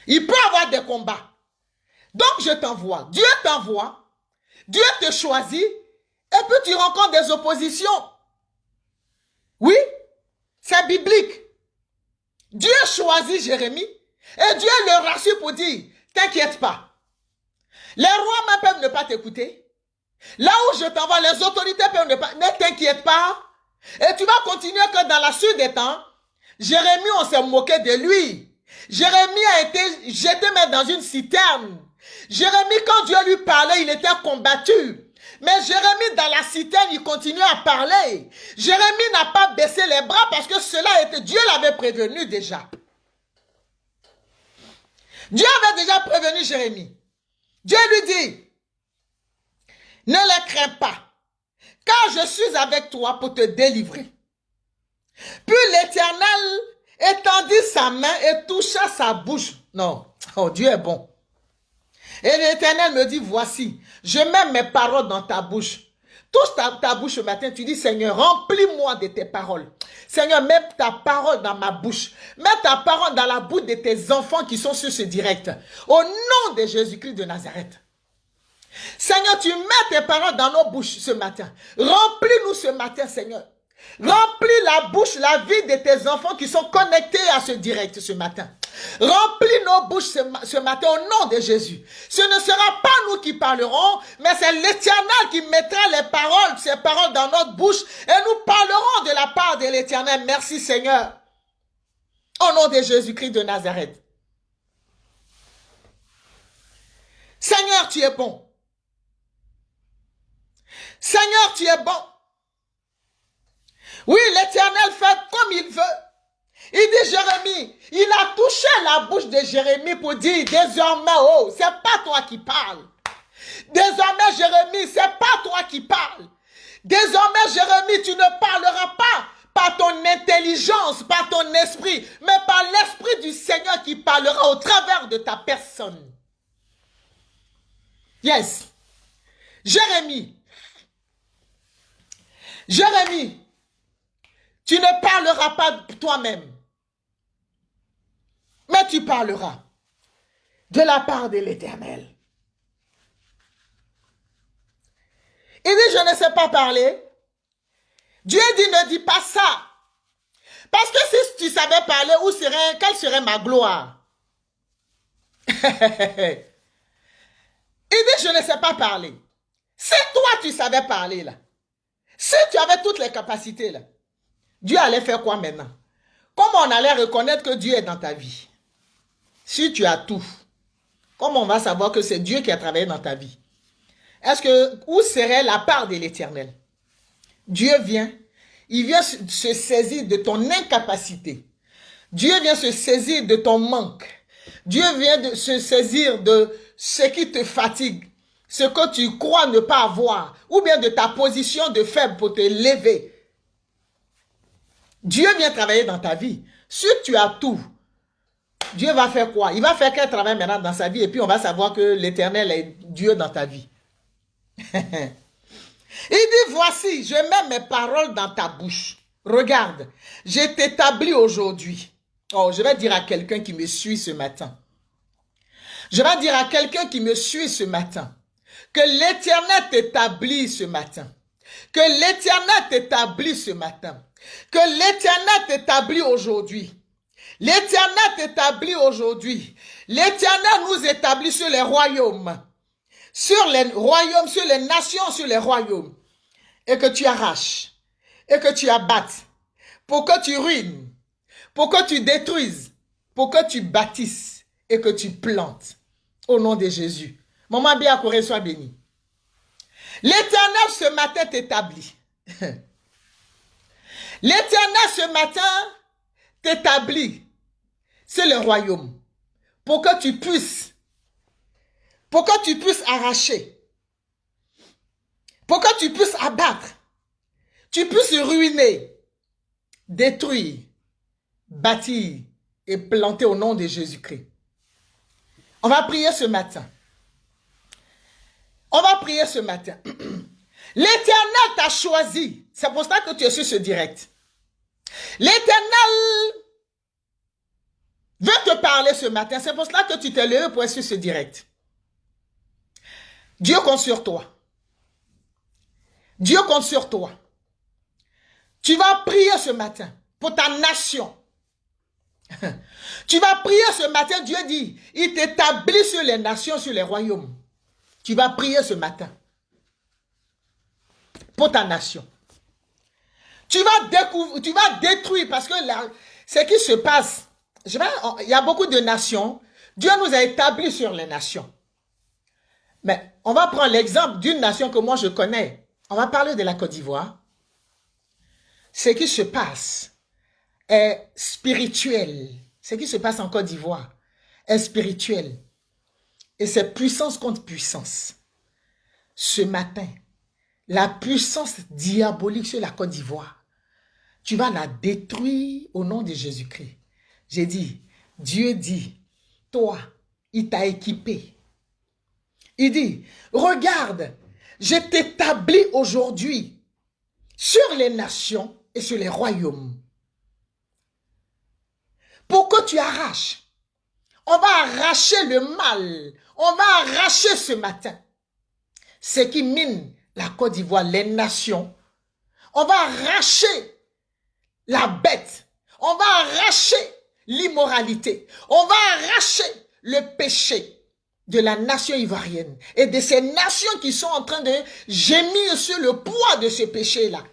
Il peut avoir des combats. Donc je t'envoie. Dieu t'envoie. Dieu te choisit. Et puis tu rencontres des oppositions. Oui, c'est biblique. Dieu choisit Jérémie. Et Dieu le rassure pour dire, t'inquiète pas. Les rois même peuvent ne pas t'écouter. Là où je t'envoie, les autorités peuvent ne pas. Ne t'inquiète pas. Et tu vas continuer que dans la suite des temps, Jérémie, on s'est moqué de lui. Jérémie a été jeté même dans une citerne. Jérémie, quand Dieu lui parlait, il était combattu. Mais Jérémie, dans la citerne, il continuait à parler. Jérémie n'a pas baissé les bras parce que cela était... Dieu l'avait prévenu déjà. Dieu avait déjà prévenu Jérémie. Dieu lui dit, ne les crains pas, car je suis avec toi pour te délivrer. Puis l'Éternel étendit sa main et toucha sa bouche. Non, oh Dieu est bon. Et l'Éternel me dit, voici, je mets mes paroles dans ta bouche. Touche ta bouche ce matin, tu dis, Seigneur, remplis-moi de tes paroles. Seigneur, mets ta parole dans ma bouche. Mets ta parole dans la bouche de tes enfants qui sont sur ce direct. Au nom de Jésus-Christ de Nazareth. Seigneur, tu mets tes paroles dans nos bouches ce matin. Remplis-nous ce matin, Seigneur. Remplis la bouche, la vie de tes enfants qui sont connectés à ce direct ce matin. Remplis nos bouches ce matin au nom de Jésus. Ce ne sera pas nous qui parlerons, mais c'est l'Éternel qui mettra les paroles, ces paroles dans notre bouche et nous parlerons de la part de l'Éternel. Merci Seigneur. Au nom de Jésus-Christ de Nazareth. Seigneur, tu es bon. Seigneur, tu es bon. Oui, l'Éternel fait comme il veut. Il dit Jérémie, il a touché la bouche de Jérémie pour dire désormais, oh, c'est pas toi qui parles. Désormais, Jérémie, c'est pas toi qui parles. Désormais, Jérémie, tu ne parleras pas par ton intelligence, par ton esprit, mais par l'esprit du Seigneur qui parlera au travers de ta personne. Yes. Jérémie, tu ne parleras pas toi-même, mais tu parleras de la part de l'Éternel. Il dit, je ne sais pas parler. Dieu dit, ne dis pas ça. Parce que si tu savais parler, quelle serait ma gloire? Il dit, je ne sais pas parler. Si toi, tu savais parler, là, si tu avais toutes les capacités, là, Dieu allait faire quoi maintenant? Comment on allait reconnaître que Dieu est dans ta vie? Si tu as tout, comment on va savoir que c'est Dieu qui a travaillé dans ta vie? Où serait la part de l'Éternel? Dieu vient, il vient se saisir de ton incapacité. Dieu vient se saisir de ton manque. Dieu vient se saisir de ce qui te fatigue, ce que tu crois ne pas avoir, ou bien de ta position de faible pour te lever. Dieu vient travailler dans ta vie. Si tu as tout, Dieu va faire quoi? Il va faire quel travail maintenant dans sa vie et puis on va savoir que l'Éternel est Dieu dans ta vie. Il dit, voici, je mets mes paroles dans ta bouche. Regarde, je t'établis aujourd'hui. Oh, je vais dire à quelqu'un qui me suit ce matin. Je vais dire à quelqu'un qui me suit ce matin que l'Éternel t'établit ce matin. Que l'Éternel t'établit ce matin. Que l'Éternel t'établit aujourd'hui. L'Éternel t'établit aujourd'hui. L'Éternel nous établit sur les royaumes. Sur les royaumes, sur les nations, sur les royaumes. Et que tu arraches. Et que tu abattes. Pour que tu ruines. Pour que tu détruises. Pour que tu bâtisses. Et que tu plantes. Au nom de Jésus. Maman bien Corée, sois béni. L'Éternel ce matin t'établit. L'Éternel ce matin t'établit sur le royaume pour que tu puisses arracher, pour que tu puisses abattre, tu puisses ruiner, détruire, bâtir et planter au nom de Jésus-Christ. On va prier ce matin. On va prier ce matin. L'Éternel t'a choisi. C'est pour ça que tu es sur ce direct. L'Éternel veut te parler ce matin. C'est pour cela que tu t'es levé pour être sur ce direct. Dieu compte sur toi. Dieu compte sur toi. Tu vas prier ce matin pour ta nation. Tu vas prier ce matin. Dieu dit, il t'établit sur les nations, sur les royaumes. Tu vas prier ce matin pour ta nation. Tu vas détruire parce que là, ce qui se passe, il y a beaucoup de nations. Dieu nous a établis sur les nations. Mais on va prendre l'exemple d'une nation que moi je connais. On va parler de la Côte d'Ivoire. Ce qui se passe est spirituel. Ce qui se passe en Côte d'Ivoire est spirituel. Et c'est puissance contre puissance. Ce matin, la puissance diabolique sur la Côte d'Ivoire, tu vas la détruire au nom de Jésus-Christ. J'ai dit, Dieu dit, toi, il t'a équipé. Il dit, regarde, je t'établis aujourd'hui sur les nations et sur les royaumes. Pour que tu arraches. On va arracher le mal. On va arracher ce matin ce qui mine la Côte d'Ivoire, les nations. On va arracher la bête. On va arracher l'immoralité. On va arracher le péché de la nation ivoirienne et de ces nations qui sont en train de gémir sur le poids de ce péché-là.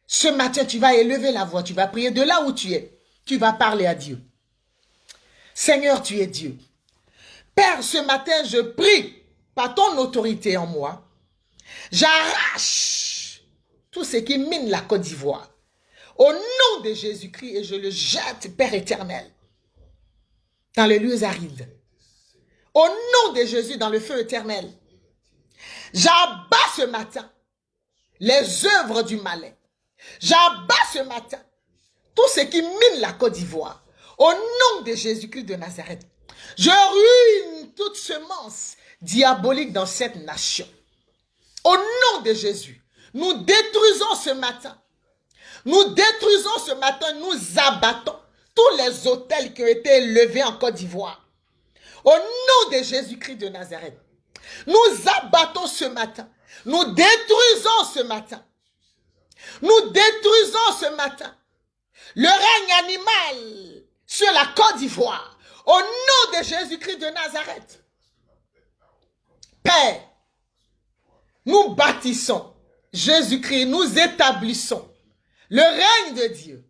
Ce matin, tu vas élever la voix, tu vas prier de là où tu es. Tu vas parler à Dieu. Seigneur, tu es Dieu. Père, ce matin, je prie par ton autorité en moi. J'arrache tout ce qui mine la Côte d'Ivoire. Au nom de Jésus-Christ, et je le jette, Père éternel, dans les lieux arides. Au nom de Jésus, dans le feu éternel. J'abats ce matin les œuvres du malin. J'abats ce matin tout ce qui mine la Côte d'Ivoire. Au nom de Jésus-Christ de Nazareth. Je ruine toute semence diabolique dans cette nation. Au nom de Jésus, nous détruisons ce matin. Nous détruisons ce matin, nous abattons tous les autels qui ont été élevés en Côte d'Ivoire. Au nom de Jésus-Christ de Nazareth, nous abattons ce matin. Nous détruisons ce matin. Nous détruisons ce matin le règne animal sur la Côte d'Ivoire. Au nom de Jésus-Christ de Nazareth. Père, nous bâtissons Jésus-Christ, nous établissons le règne de Dieu,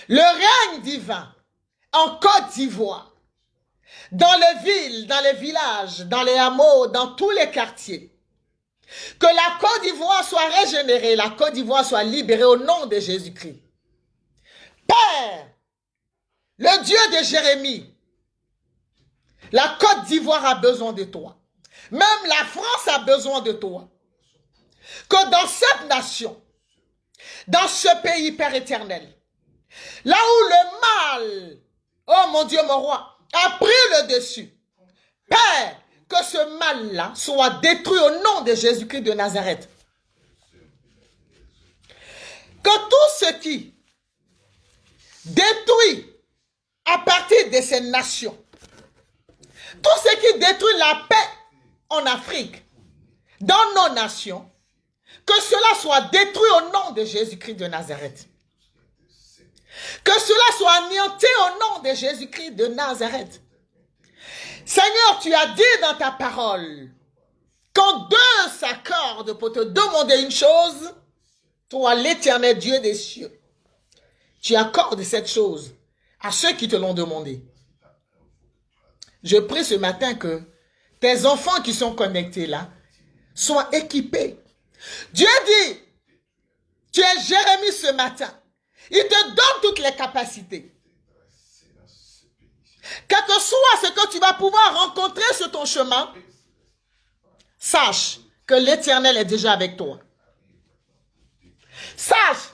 le règne divin en Côte d'Ivoire, dans les villes, dans les villages, dans les hameaux, dans tous les quartiers. Que la Côte d'Ivoire soit régénérée, la Côte d'Ivoire soit libérée au nom de Jésus-Christ. Père, le Dieu de Jérémie, la Côte d'Ivoire a besoin de toi. Même la France a besoin de toi. Que dans cette nation, dans ce pays, Père éternel, là où le mal, oh mon Dieu, mon roi, a pris le dessus, Père, que ce mal-là soit détruit au nom de Jésus-Christ de Nazareth. Que tout ce qui détruit à partir de ces nations, tout ce qui détruit la paix en Afrique, dans nos nations, que cela soit détruit au nom de Jésus-Christ de Nazareth. Que cela soit anéanti au nom de Jésus-Christ de Nazareth. Seigneur, tu as dit dans ta parole, quand deux s'accordent pour te demander une chose, toi, l'Éternel Dieu des cieux, tu accordes cette chose à ceux qui te l'ont demandé. Je prie ce matin que tes enfants qui sont connectés là soient équipés. Dieu dit, tu es Jérémie ce matin. Il te donne toutes les capacités. Quel que soit ce que tu vas pouvoir rencontrer sur ton chemin, sache que l'Éternel est déjà avec toi. Sache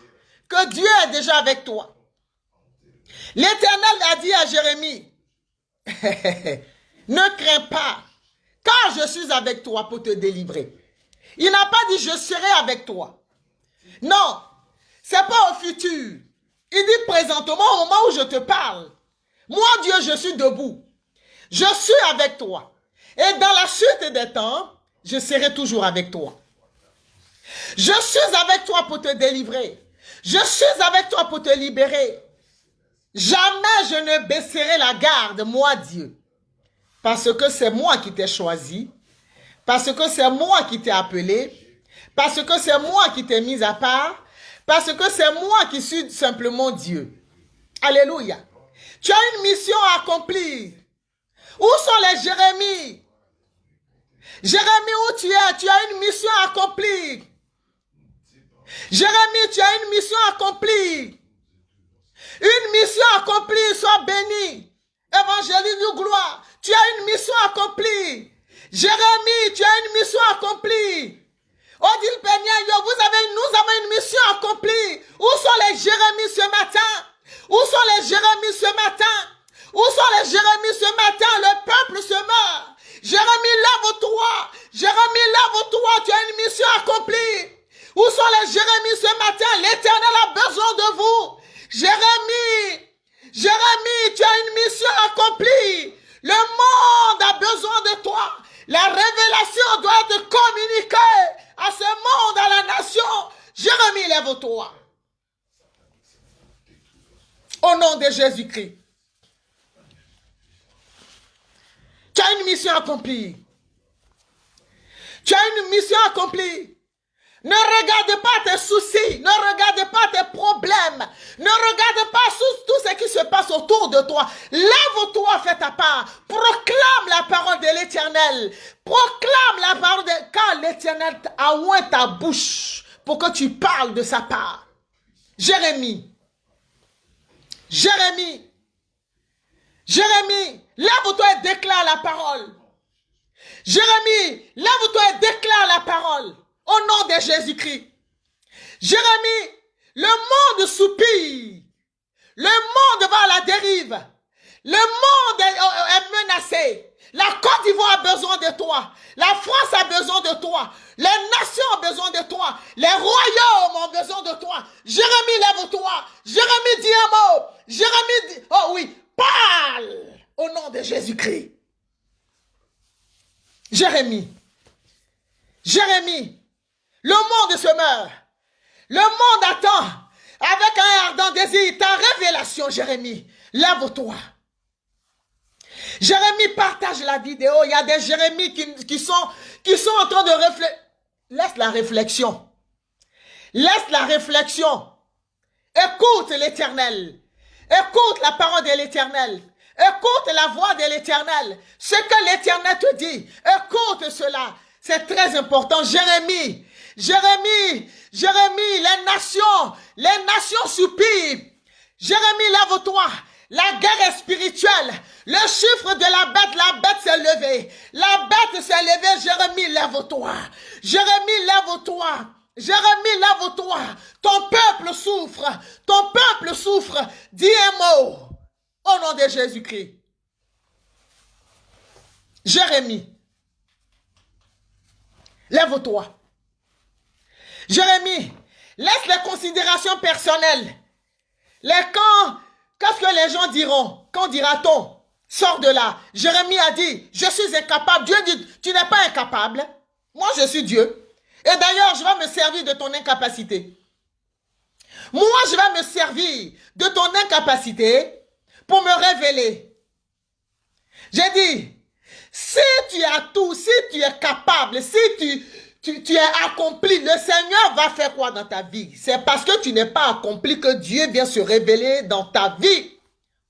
que Dieu est déjà avec toi. L'Éternel a dit à Jérémie, ne crains pas, car je suis avec toi pour te délivrer. Il n'a pas dit je serai avec toi. Non, c'est pas au futur. Il dit présentement, au moment où je te parle. Moi, Dieu, je suis debout. Je suis avec toi. Et dans la suite des temps, je serai toujours avec toi. Je suis avec toi pour te délivrer. Je suis avec toi pour te libérer. Jamais je ne baisserai la garde, moi, Dieu. Parce que c'est moi qui t'ai choisi. Parce que c'est moi qui t'ai appelé. Parce que c'est moi qui t'ai mis à part. Parce que c'est moi qui suis simplement Dieu. Alléluia. Tu as une mission à accomplir. Où sont les Jérémies? Jérémie, où tu es? Tu as une mission à accomplir. Jérémie, tu as une mission à accomplir. Une mission accomplie, sois béni. Évangéliste de gloire, tu as une mission accomplie. Jérémie, tu as une mission accomplie. Odile Peña, nous avons une mission accomplie. Où sont les Jérémies ce matin? Où sont les Jérémies ce matin? Où sont les Jérémies ce matin? Le peuple se meurt. Jérémie, lève-toi. Jérémie, lève-toi. Tu as une mission accomplie. Où sont les Jérémies ce matin? L'Éternel a besoin de vous. Jérémie, Jérémie, tu as une mission accomplie. Le monde a besoin de toi. La révélation doit être communiquée à ce monde, à la nation. Jérémie, lève-toi. Au nom de Jésus-Christ. Tu as une mission accomplie. Tu as une mission accomplie. Ne regarde pas tes soucis, ne regarde pas tes problèmes, ne regarde pas tout ce qui se passe autour de toi. Lève-toi, fais ta part. Proclame la parole de l'Éternel. Proclame la parole de... Car l'Éternel a oint ta bouche pour que tu parles de sa part. Jérémie. Jérémie. Jérémie, lève-toi et déclare la parole. Jérémie, lève-toi et déclare la parole. Au nom de Jésus-Christ. Jérémie, le monde soupire. Le monde va à la dérive. Le monde est menacé. La Côte d'Ivoire a besoin de toi. La France a besoin de toi. Les nations ont besoin de toi. Les royaumes ont besoin de toi. Jérémie, lève-toi. Jérémie, dis un mot. Jérémie, dis... Oh oui, parle au nom de Jésus-Christ. Jérémie. Jérémie. Le monde se meurt. Le monde attend avec un ardent désir ta révélation, Jérémie. Lève-toi. Jérémie, partage la vidéo. Il y a des Jérémies qui sont en train de réfléchir. Laisse la réflexion. Laisse la réflexion. Écoute l'Éternel. Écoute la parole de l'Éternel. Écoute la voix de l'Éternel. Ce que l'Éternel te dit. Écoute cela. C'est très important. Jérémie. Jérémie, Jérémie, les nations soupirent. Jérémie, lève-toi. La guerre est spirituelle. Le chiffre de la bête s'est levée. La bête s'est levée. Jérémie, lève-toi. Jérémie, lève-toi. Jérémie, lève-toi. Ton peuple souffre. Ton peuple souffre. Dis un mot. Au nom de Jésus-Christ. Jérémie, lève-toi. Jérémie, laisse les considérations personnelles. Qu'est-ce que les gens diront? Quand dira-t-on? Sors de là. Jérémie a dit, je suis incapable. Dieu dit, tu n'es pas incapable. Moi, je suis Dieu. Et d'ailleurs, je vais me servir de ton incapacité. Moi, je vais me servir de ton incapacité pour me révéler. J'ai dit, si tu as tout, si tu es capable, si tu es accompli, le Seigneur va faire quoi dans ta vie? C'est parce que tu n'es pas accompli que Dieu vient se révéler dans ta vie.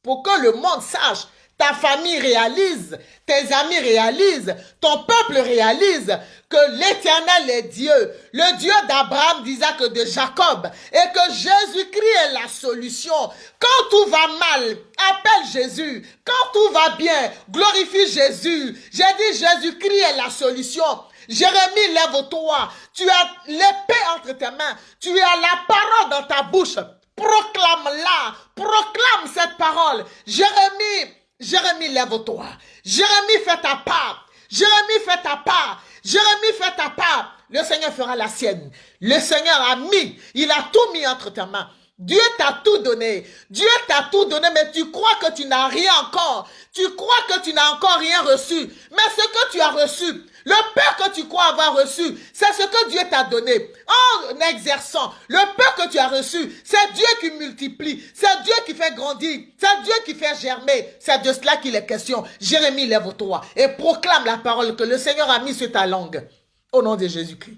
Pour que le monde sache, ta famille réalise, tes amis réalisent, ton peuple réalise que l'Éternel est Dieu, le Dieu d'Abraham, d'Isaac et de Jacob, et que Jésus-Christ est la solution. Quand tout va mal, appelle Jésus. Quand tout va bien, glorifie Jésus. J'ai dit Jésus-Christ est la solution. Jérémie, lève-toi. Tu as l'épée entre tes mains. Tu as la parole dans ta bouche. Proclame-la. Proclame cette parole. Jérémie, lève-toi. Jérémie, fais ta part. Jérémie, fais ta part. Jérémie, fais ta part. Le Seigneur fera la sienne. Le Seigneur il a tout mis entre tes mains. Dieu t'a tout donné. Dieu t'a tout donné, mais tu crois que tu n'as rien encore. Tu crois que tu n'as encore rien reçu. Mais ce que tu as reçu, le peu que tu crois avoir reçu, c'est ce que Dieu t'a donné. En exerçant, le peu que tu as reçu, c'est Dieu qui multiplie. C'est Dieu qui fait grandir. C'est Dieu qui fait germer. C'est de cela qu'il est question. Jérémie, lève-toi et proclame la parole que le Seigneur a mis sur ta langue. Au nom de Jésus-Christ.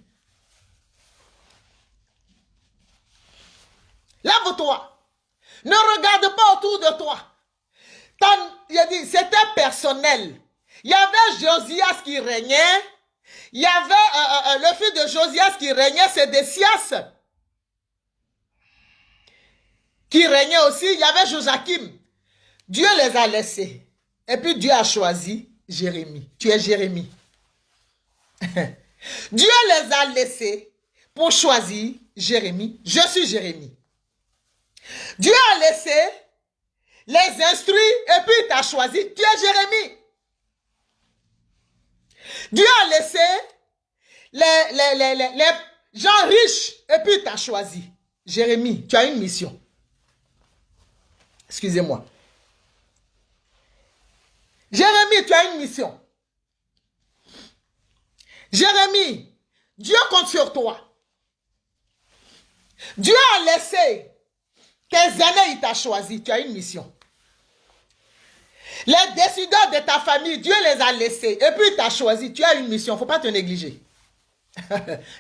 Lève-toi. Ne regarde pas autour de toi. Il a dit, c'était personnel. Il y avait Josias qui régnait. Il y avait le fils de Josias qui régnait, c'est Décias qui régnait aussi. Il y avait Joachim. Dieu les a laissés. Et puis Dieu a choisi Jérémie. Tu es Jérémie. Dieu les a laissés pour choisir Jérémie. Je suis Jérémie. Dieu a laissé les instruits et puis il t'a choisi. Tu es Jérémie. Dieu a laissé les gens riches et puis il t'a choisi. Jérémie, tu as une mission. Excusez-moi. Jérémie, tu as une mission. Jérémie, Dieu compte sur toi. Dieu a laissé tes années, il t'a choisi. Tu as une mission. Les décideurs de ta famille, Dieu les a laissés. Et puis il t'a choisi. Tu as une mission. Il ne faut pas te négliger.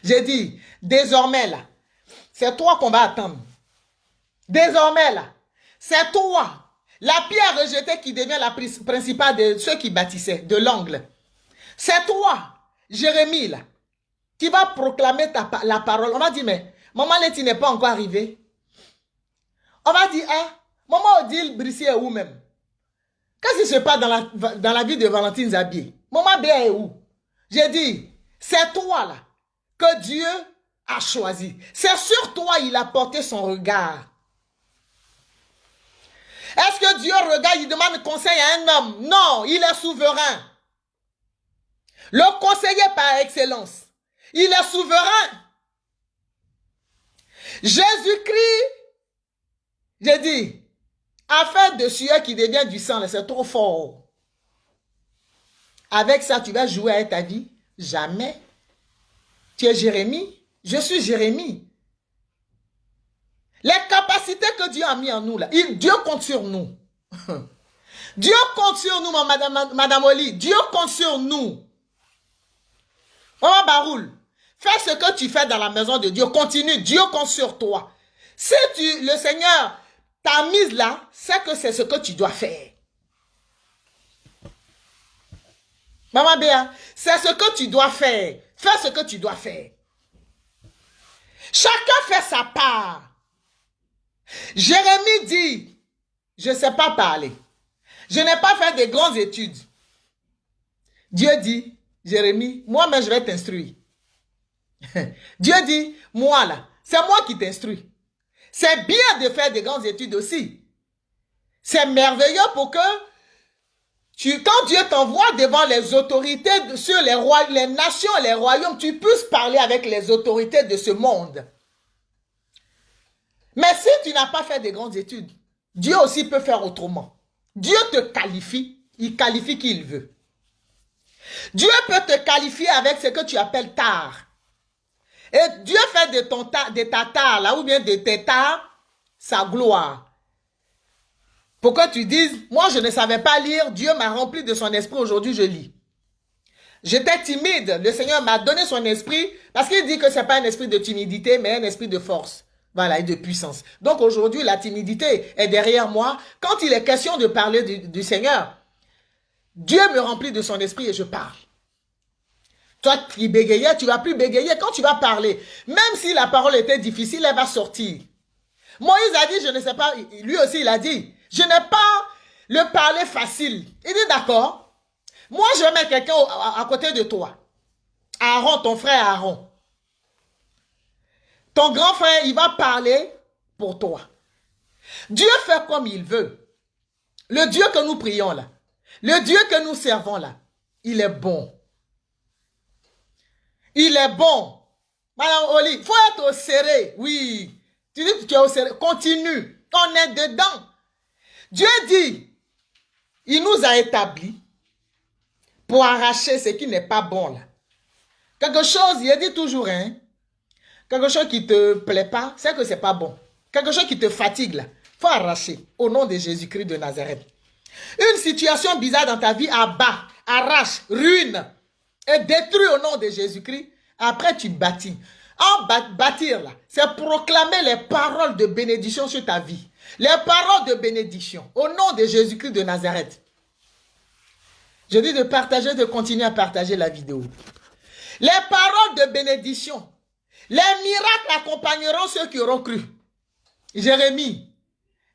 J'ai dit, désormais là, c'est toi qu'on va attendre. Désormais là, c'est toi. La pierre rejetée qui devient la principale de ceux qui bâtissaient, de l'angle. C'est toi, Jérémie là, qui va proclamer la parole. On va dire, mais maman Letty n'est pas encore arrivée. On va dire, hein, maman Odile Brissier est où même? Qu'est-ce qui se passe dans la vie de Valentine Zabier? Maman Béa est où? J'ai dit, c'est toi là que Dieu a choisi. C'est sur toi il a porté son regard. Est-ce que Dieu regarde, il demande conseil à un homme? Non, il est souverain. Le conseiller par excellence. Il est souverain. Jésus-Christ, j'ai dit, affaire de sueur qui devient du sang, c'est trop fort. Avec ça, tu vas jouer avec ta vie? Jamais. Tu es Jérémie? Je suis Jérémie. Les capacités que Dieu a mis en nous, là, Dieu compte sur nous. Dieu compte sur nous, Madame Oli. Dieu compte sur nous. Maman Baroul, fais ce que tu fais dans la maison de Dieu. Continue. Dieu compte sur toi. Si le Seigneur t'a mise là, c'est que c'est ce que tu dois faire. Maman Béa, c'est ce que tu dois faire. Fais ce que tu dois faire. Chacun fait sa part. Jérémie dit, je ne sais pas parler. Je n'ai pas fait de grandes études. Dieu dit, Jérémie, moi-même je vais t'instruire. Dieu dit, moi là, c'est moi qui t'instruis. C'est bien de faire de grandes études aussi. C'est merveilleux pour que, quand Dieu t'envoie devant les autorités sur les nations, les royaumes, tu puisses parler avec les autorités de ce monde. Mais si tu n'as pas fait de grandes études, Dieu aussi peut faire autrement. Dieu te qualifie, il qualifie qui il veut. Dieu peut te qualifier avec ce que tu appelles tard. Et Dieu fait de ta tare, là, ou bien de tes tares, sa gloire. Pour que tu dises, moi je ne savais pas lire, Dieu m'a rempli de son esprit, aujourd'hui je lis. J'étais timide, le Seigneur m'a donné son esprit, parce qu'il dit que ce n'est pas un esprit de timidité, mais un esprit de force. Voilà, et de puissance. Donc aujourd'hui, la timidité est derrière moi. Quand il est question de parler du Seigneur, Dieu me remplit de son esprit et je parle. Toi qui bégayais, tu ne vas plus bégayer quand tu vas parler. Même si la parole était difficile, elle va sortir. Moïse a dit, je ne sais pas, lui aussi il a dit, je n'ai pas le parler facile. Il dit, d'accord, moi je vais mettre quelqu'un à côté de toi. Aaron, ton frère Aaron. Ton grand frère, il va parler pour toi. Dieu fait comme il veut. Le Dieu que nous prions là, le Dieu que nous servons là, il est bon. Il est bon. Madame Oli, il faut être au serré. Oui. Tu dis que tu es au serré. Continue. On est dedans. Dieu dit, il nous a établis pour arracher ce qui n'est pas bon là. Quelque chose, il dit toujours, hein, quelque chose qui ne te plaît pas, c'est que ce n'est pas bon. Quelque chose qui te fatigue là, il faut arracher au nom de Jésus-Christ de Nazareth. Une situation bizarre dans ta vie, abat, arrache, ruine et détruit au nom de Jésus-Christ. Après, tu bâtis. En bâtir là, c'est proclamer les paroles de bénédiction sur ta vie. Les paroles de bénédiction au nom de Jésus-Christ de Nazareth. Je dis de partager, de continuer à partager la vidéo. Les paroles de bénédiction. Les miracles accompagneront ceux qui auront cru. Jérémie,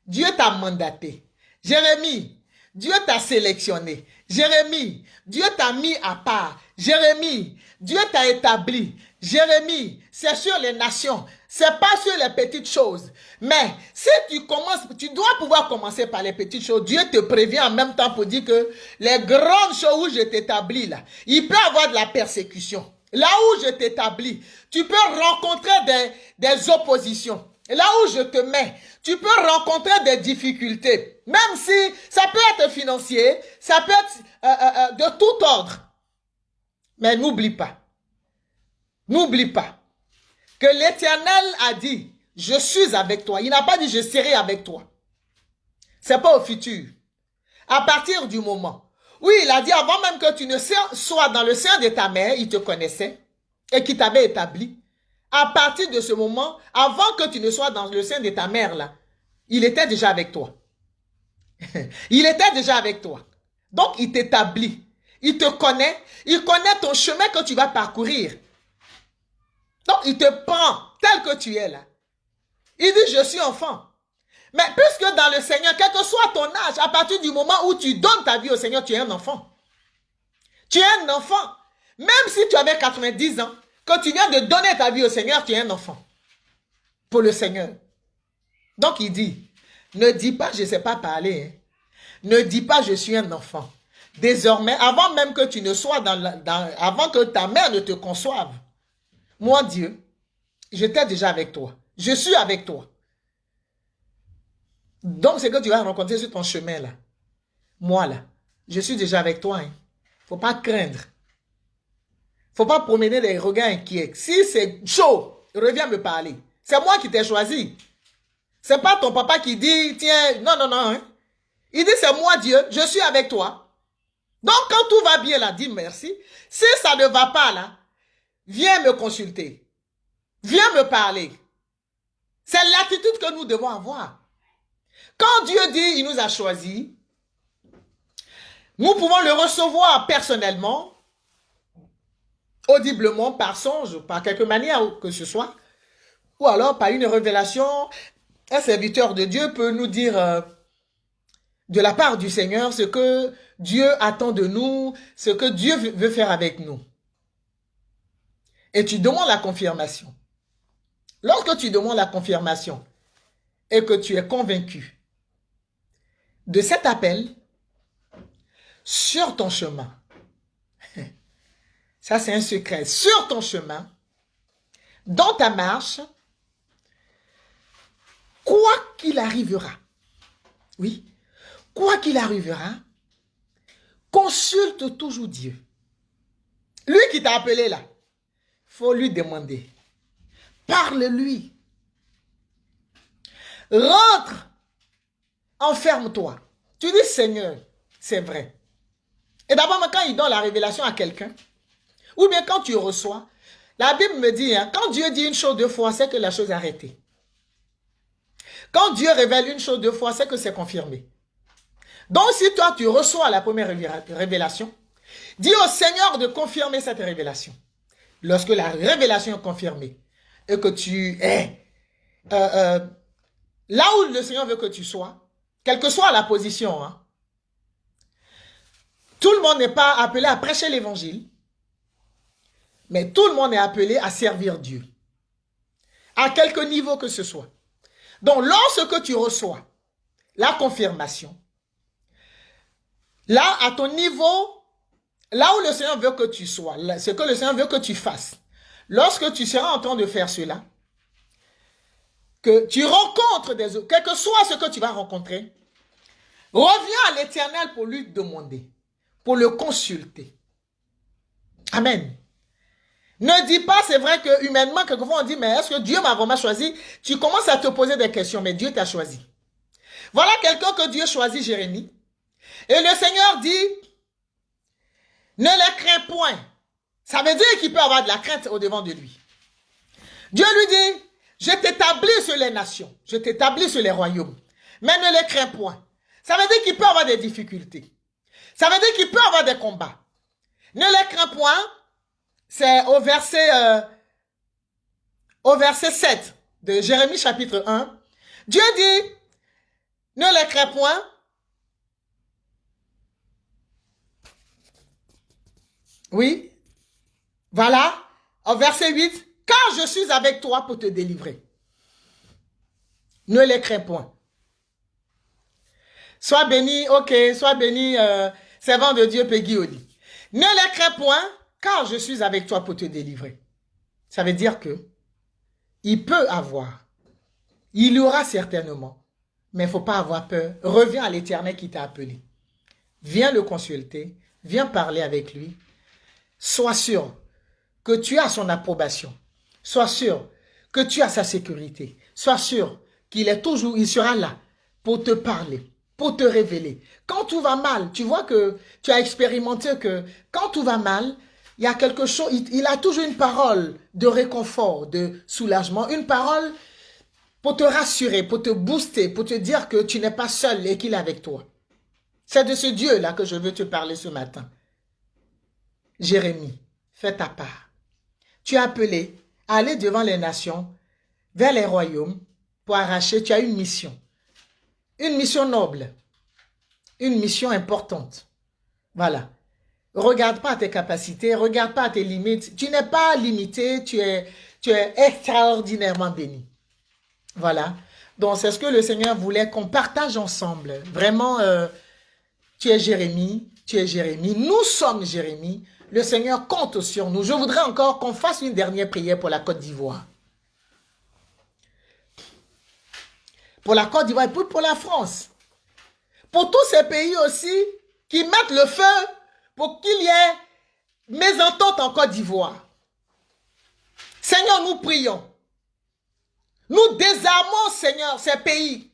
Dieu t'a mandaté. Jérémie, Dieu t'a sélectionné. Jérémie, Dieu t'a mis à part. Jérémie, Dieu t'a établi. Jérémie, c'est sur les nations. C'est pas sur les petites choses. Mais si tu commences, tu dois pouvoir commencer par les petites choses. Dieu te prévient en même temps pour dire que les grandes choses où je t'établis là, il peut y avoir de la persécution. Là où je t'établis, tu peux rencontrer des oppositions. Là où je te mets, tu peux rencontrer des difficultés. Même si ça peut être financier, ça peut être de tout ordre. Mais n'oublie pas que l'Éternel a dit, je suis avec toi. Il n'a pas dit, je serai avec toi. Ce n'est pas au futur. À partir du moment. Oui, il a dit, avant même que tu ne sois dans le sein de ta mère, il te connaissait et qui t'avait établi. À partir de ce moment, avant que tu ne sois dans le sein de ta mère, là, il était déjà avec toi. Il était déjà avec toi. Donc, il t'établit. Il te connaît. Il connaît ton chemin que tu vas parcourir. Donc, il te prend tel que tu es là. Il dit, je suis enfant. Mais puisque dans le Seigneur, quel que soit ton âge, à partir du moment où tu donnes ta vie au Seigneur, tu es un enfant. Tu es un enfant. Même si tu avais 90 ans, quand tu viens de donner ta vie au Seigneur, tu es un enfant. Pour le Seigneur. Donc, il dit, ne dis pas, je ne sais pas parler. Hein. Ne dis pas, je suis un enfant. Désormais, avant même que tu ne sois avant que ta mère ne te conçoive, moi, Dieu, j'étais déjà avec toi. Je suis avec toi. Donc, c'est que tu vas rencontrer sur ton chemin, là. Moi, là, je suis déjà avec toi. Il ne faut pas craindre. Il ne faut pas promener des regards inquiets. Si c'est chaud, reviens me parler. C'est moi qui t'ai choisi. Ce n'est pas ton papa qui dit, tiens, non, non, non. Hein. Il dit, c'est moi, Dieu, je suis avec toi. Donc, quand tout va bien, là, dis merci. Si ça ne va pas, là, viens me consulter. Viens me parler. C'est l'attitude que nous devons avoir. Quand Dieu dit, il nous a choisis, nous pouvons le recevoir personnellement, audiblement, par songe, par quelque manière que ce soit, ou alors par une révélation. Un serviteur de Dieu peut nous dire de la part du Seigneur ce que Dieu attend de nous, ce que Dieu veut faire avec nous. Et tu demandes la confirmation. Lorsque tu demandes la confirmation et que tu es convaincu de cet appel sur ton chemin, ça c'est un secret, sur ton chemin, dans ta marche, quoi qu'il arrivera, oui, quoi qu'il arrivera, consulte toujours Dieu. Lui qui t'a appelé là, il faut lui demander. Parle-lui. Rentre. Enferme-toi. Tu dis, Seigneur, c'est vrai. Et d'abord, quand il donne la révélation à quelqu'un, ou bien quand tu reçois, la Bible me dit, hein, quand Dieu dit une chose deux fois, c'est que la chose est arrêtée. Quand Dieu révèle une chose deux fois, c'est que c'est confirmé. Donc, si toi, tu reçois la première révélation, dis au Seigneur de confirmer cette révélation. Lorsque la révélation est confirmée et que tu es là où le Seigneur veut que tu sois, quelle que soit la position, hein, tout le monde n'est pas appelé à prêcher l'évangile, mais tout le monde est appelé à servir Dieu, à quelque niveau que ce soit. Donc, lorsque tu reçois la confirmation, là, à ton niveau, là où le Seigneur veut que tu sois, ce que le Seigneur veut que tu fasses, Lorsque tu seras en train de faire cela, que tu rencontres des autres, quel que soit ce que tu vas rencontrer, reviens à l'Éternel pour lui demander, pour le consulter. Amen. Ne dis pas, c'est vrai que humainement, quelquefois on dit, mais est-ce que Dieu m'a vraiment choisi? Tu commences à te poser des questions, mais Dieu t'a choisi. Voilà quelqu'un que Dieu choisit, Jérémie. Et le Seigneur dit, ne les crains point. Ça veut dire qu'il peut avoir de la crainte au-devant de lui. Dieu lui dit, je t'établis sur les nations, je t'établis sur les royaumes, mais ne les crains point. Ça veut dire qu'il peut avoir des difficultés. Ça veut dire qu'il peut avoir des combats. Ne les crains point. C'est au verset 7 de Jérémie chapitre 1. Dieu dit, ne les crains point. Oui, voilà, au verset 8, car je suis avec toi pour te délivrer. Ne les crains point. Sois béni, ok, sois béni, servant de Dieu, Peggy Oli. Ne les crains point, car je suis avec toi pour te délivrer. Ça veut dire que il peut avoir, il y aura certainement, mais il ne faut pas avoir peur. Reviens à l'Éternel qui t'a appelé. Viens le consulter, viens parler avec lui. Sois sûr que tu as son approbation. Sois sûr que tu as sa sécurité. Sois sûr qu'il est toujours, il sera là pour te parler, pour te révéler. Quand tout va mal, tu vois que tu as expérimenté que quand tout va mal, il y a quelque chose, il a toujours une parole de réconfort, de soulagement, une parole pour te rassurer, pour te booster, pour te dire que tu n'es pas seul et qu'il est avec toi. C'est de ce Dieu-là que je veux te parler ce matin. Jérémie, fais ta part. Tu es appelé à aller devant les nations, vers les royaumes, pour arracher, tu as une mission noble, une mission importante. Voilà. Regarde pas tes capacités, regarde pas tes limites. Tu n'es pas limité, tu es extraordinairement béni. Voilà. Donc, c'est ce que le Seigneur voulait qu'on partage ensemble. Vraiment, tu es Jérémie, nous sommes Jérémie. Le Seigneur compte sur nous. Je voudrais encore qu'on fasse une dernière prière pour la Côte d'Ivoire. Pour la Côte d'Ivoire et pour la France. Pour tous ces pays aussi qui mettent le feu pour qu'il y ait mésentente en Côte d'Ivoire. Seigneur, nous prions. Nous désarmons, Seigneur, ces pays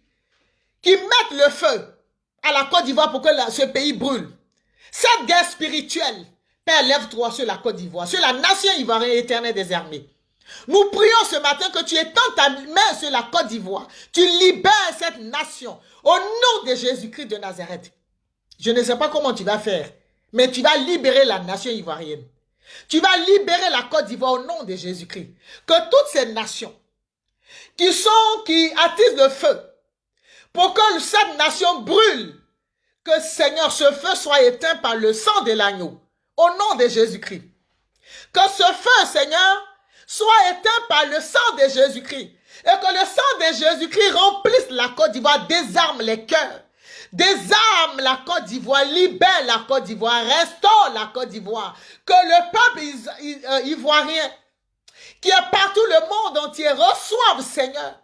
qui mettent le feu à la Côte d'Ivoire pour que ce pays brûle. Cette guerre spirituelle, Père, lève-toi sur la Côte d'Ivoire, sur la nation ivoirienne éternelle des armées. Nous prions ce matin que tu étends ta main sur la Côte d'Ivoire. Tu libères cette nation au nom de Jésus-Christ de Nazareth. Je ne sais pas comment tu vas faire, mais tu vas libérer la nation ivoirienne. Tu vas libérer la Côte d'Ivoire au nom de Jésus-Christ. Que toutes ces nations qui attisent le feu, pour que cette nation brûle, que Seigneur, ce feu soit éteint par le sang de l'agneau, au nom de Jésus-Christ. Que ce feu, Seigneur, soit éteint par le sang de Jésus-Christ. Et que le sang de Jésus-Christ remplisse la Côte d'Ivoire, désarme les cœurs. Désarme la Côte d'Ivoire, libère la Côte d'Ivoire, restaure la Côte d'Ivoire. Que le peuple ivoirien, qui est partout le monde entier, reçoive, Seigneur,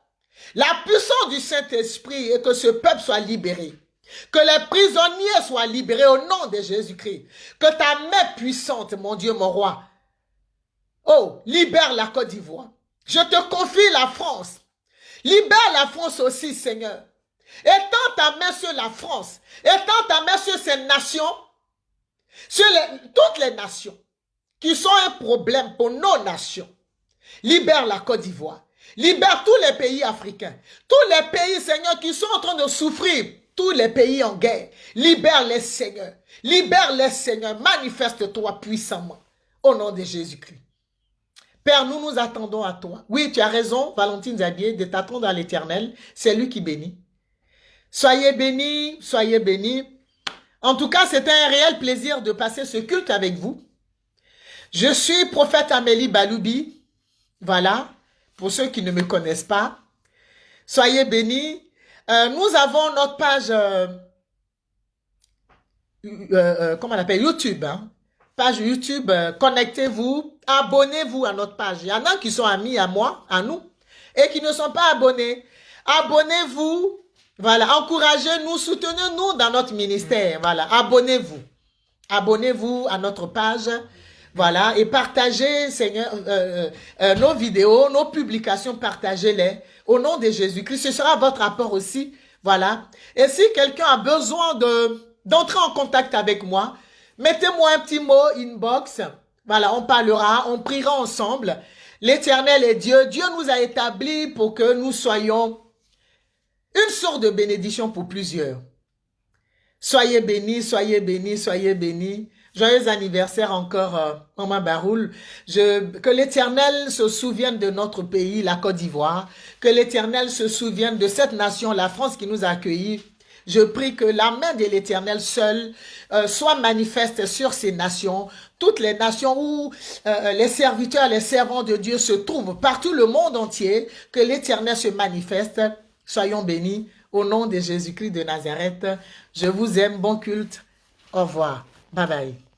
la puissance du Saint-Esprit et que ce peuple soit libéré. Que les prisonniers soient libérés au nom de Jésus-Christ. Que ta main puissante, mon Dieu, mon roi, oh, libère la Côte d'Ivoire. Je te confie la France. Libère la France aussi, Seigneur. Étends ta main sur la France. Étends ta main sur ces nations. Sur toutes les nations qui sont un problème pour nos nations. Libère la Côte d'Ivoire. Libère tous les pays africains. Tous les pays, Seigneur, qui sont en train de souffrir. Tous les pays en guerre. Libère-les, Seigneur. Libère-les, Seigneur. Manifeste-toi puissamment. Au nom de Jésus-Christ. Père, nous nous attendons à toi. Oui, tu as raison, Valentine Zabier, de t'attendre à l'Éternel. C'est lui qui bénit. Soyez bénis, soyez bénis. En tout cas, c'est un réel plaisir de passer ce culte avec vous. Je suis prophète Amélie Baloubi. Voilà, pour ceux qui ne me connaissent pas. Soyez bénis. Nous avons notre page, comment on appelle, YouTube. Hein? page YouTube, connectez-vous, abonnez-vous à notre page. Il y en a qui sont amis à moi, à nous, et qui ne sont pas abonnés. Abonnez-vous, voilà, encouragez-nous, soutenez-nous dans notre ministère, voilà, abonnez-vous. Abonnez-vous à notre page, voilà, et partagez, Seigneur, nos vidéos, nos publications, partagez-les au nom de Jésus-Christ. Ce sera votre apport aussi, voilà. Et si quelqu'un a besoin d'entrer en contact avec moi, mettez-moi un petit mot inbox, voilà, on parlera, on priera ensemble. L'Éternel est Dieu. Dieu nous a établis pour que nous soyons une sorte de bénédiction pour plusieurs. Soyez bénis, soyez bénis, soyez bénis. Joyeux anniversaire encore, Maman Baroul. Que l'Éternel se souvienne de notre pays, la Côte d'Ivoire. Que l'Éternel se souvienne de cette nation, la France qui nous a accueillis. Je prie que la main de l'Éternel seule soit manifeste sur ces nations. Toutes les nations où les serviteurs, les servants de Dieu se trouvent, partout le monde entier. Que l'Éternel se manifeste. Soyons bénis. Au nom de Jésus-Christ de Nazareth, je vous aime, bon culte, au revoir, bye bye.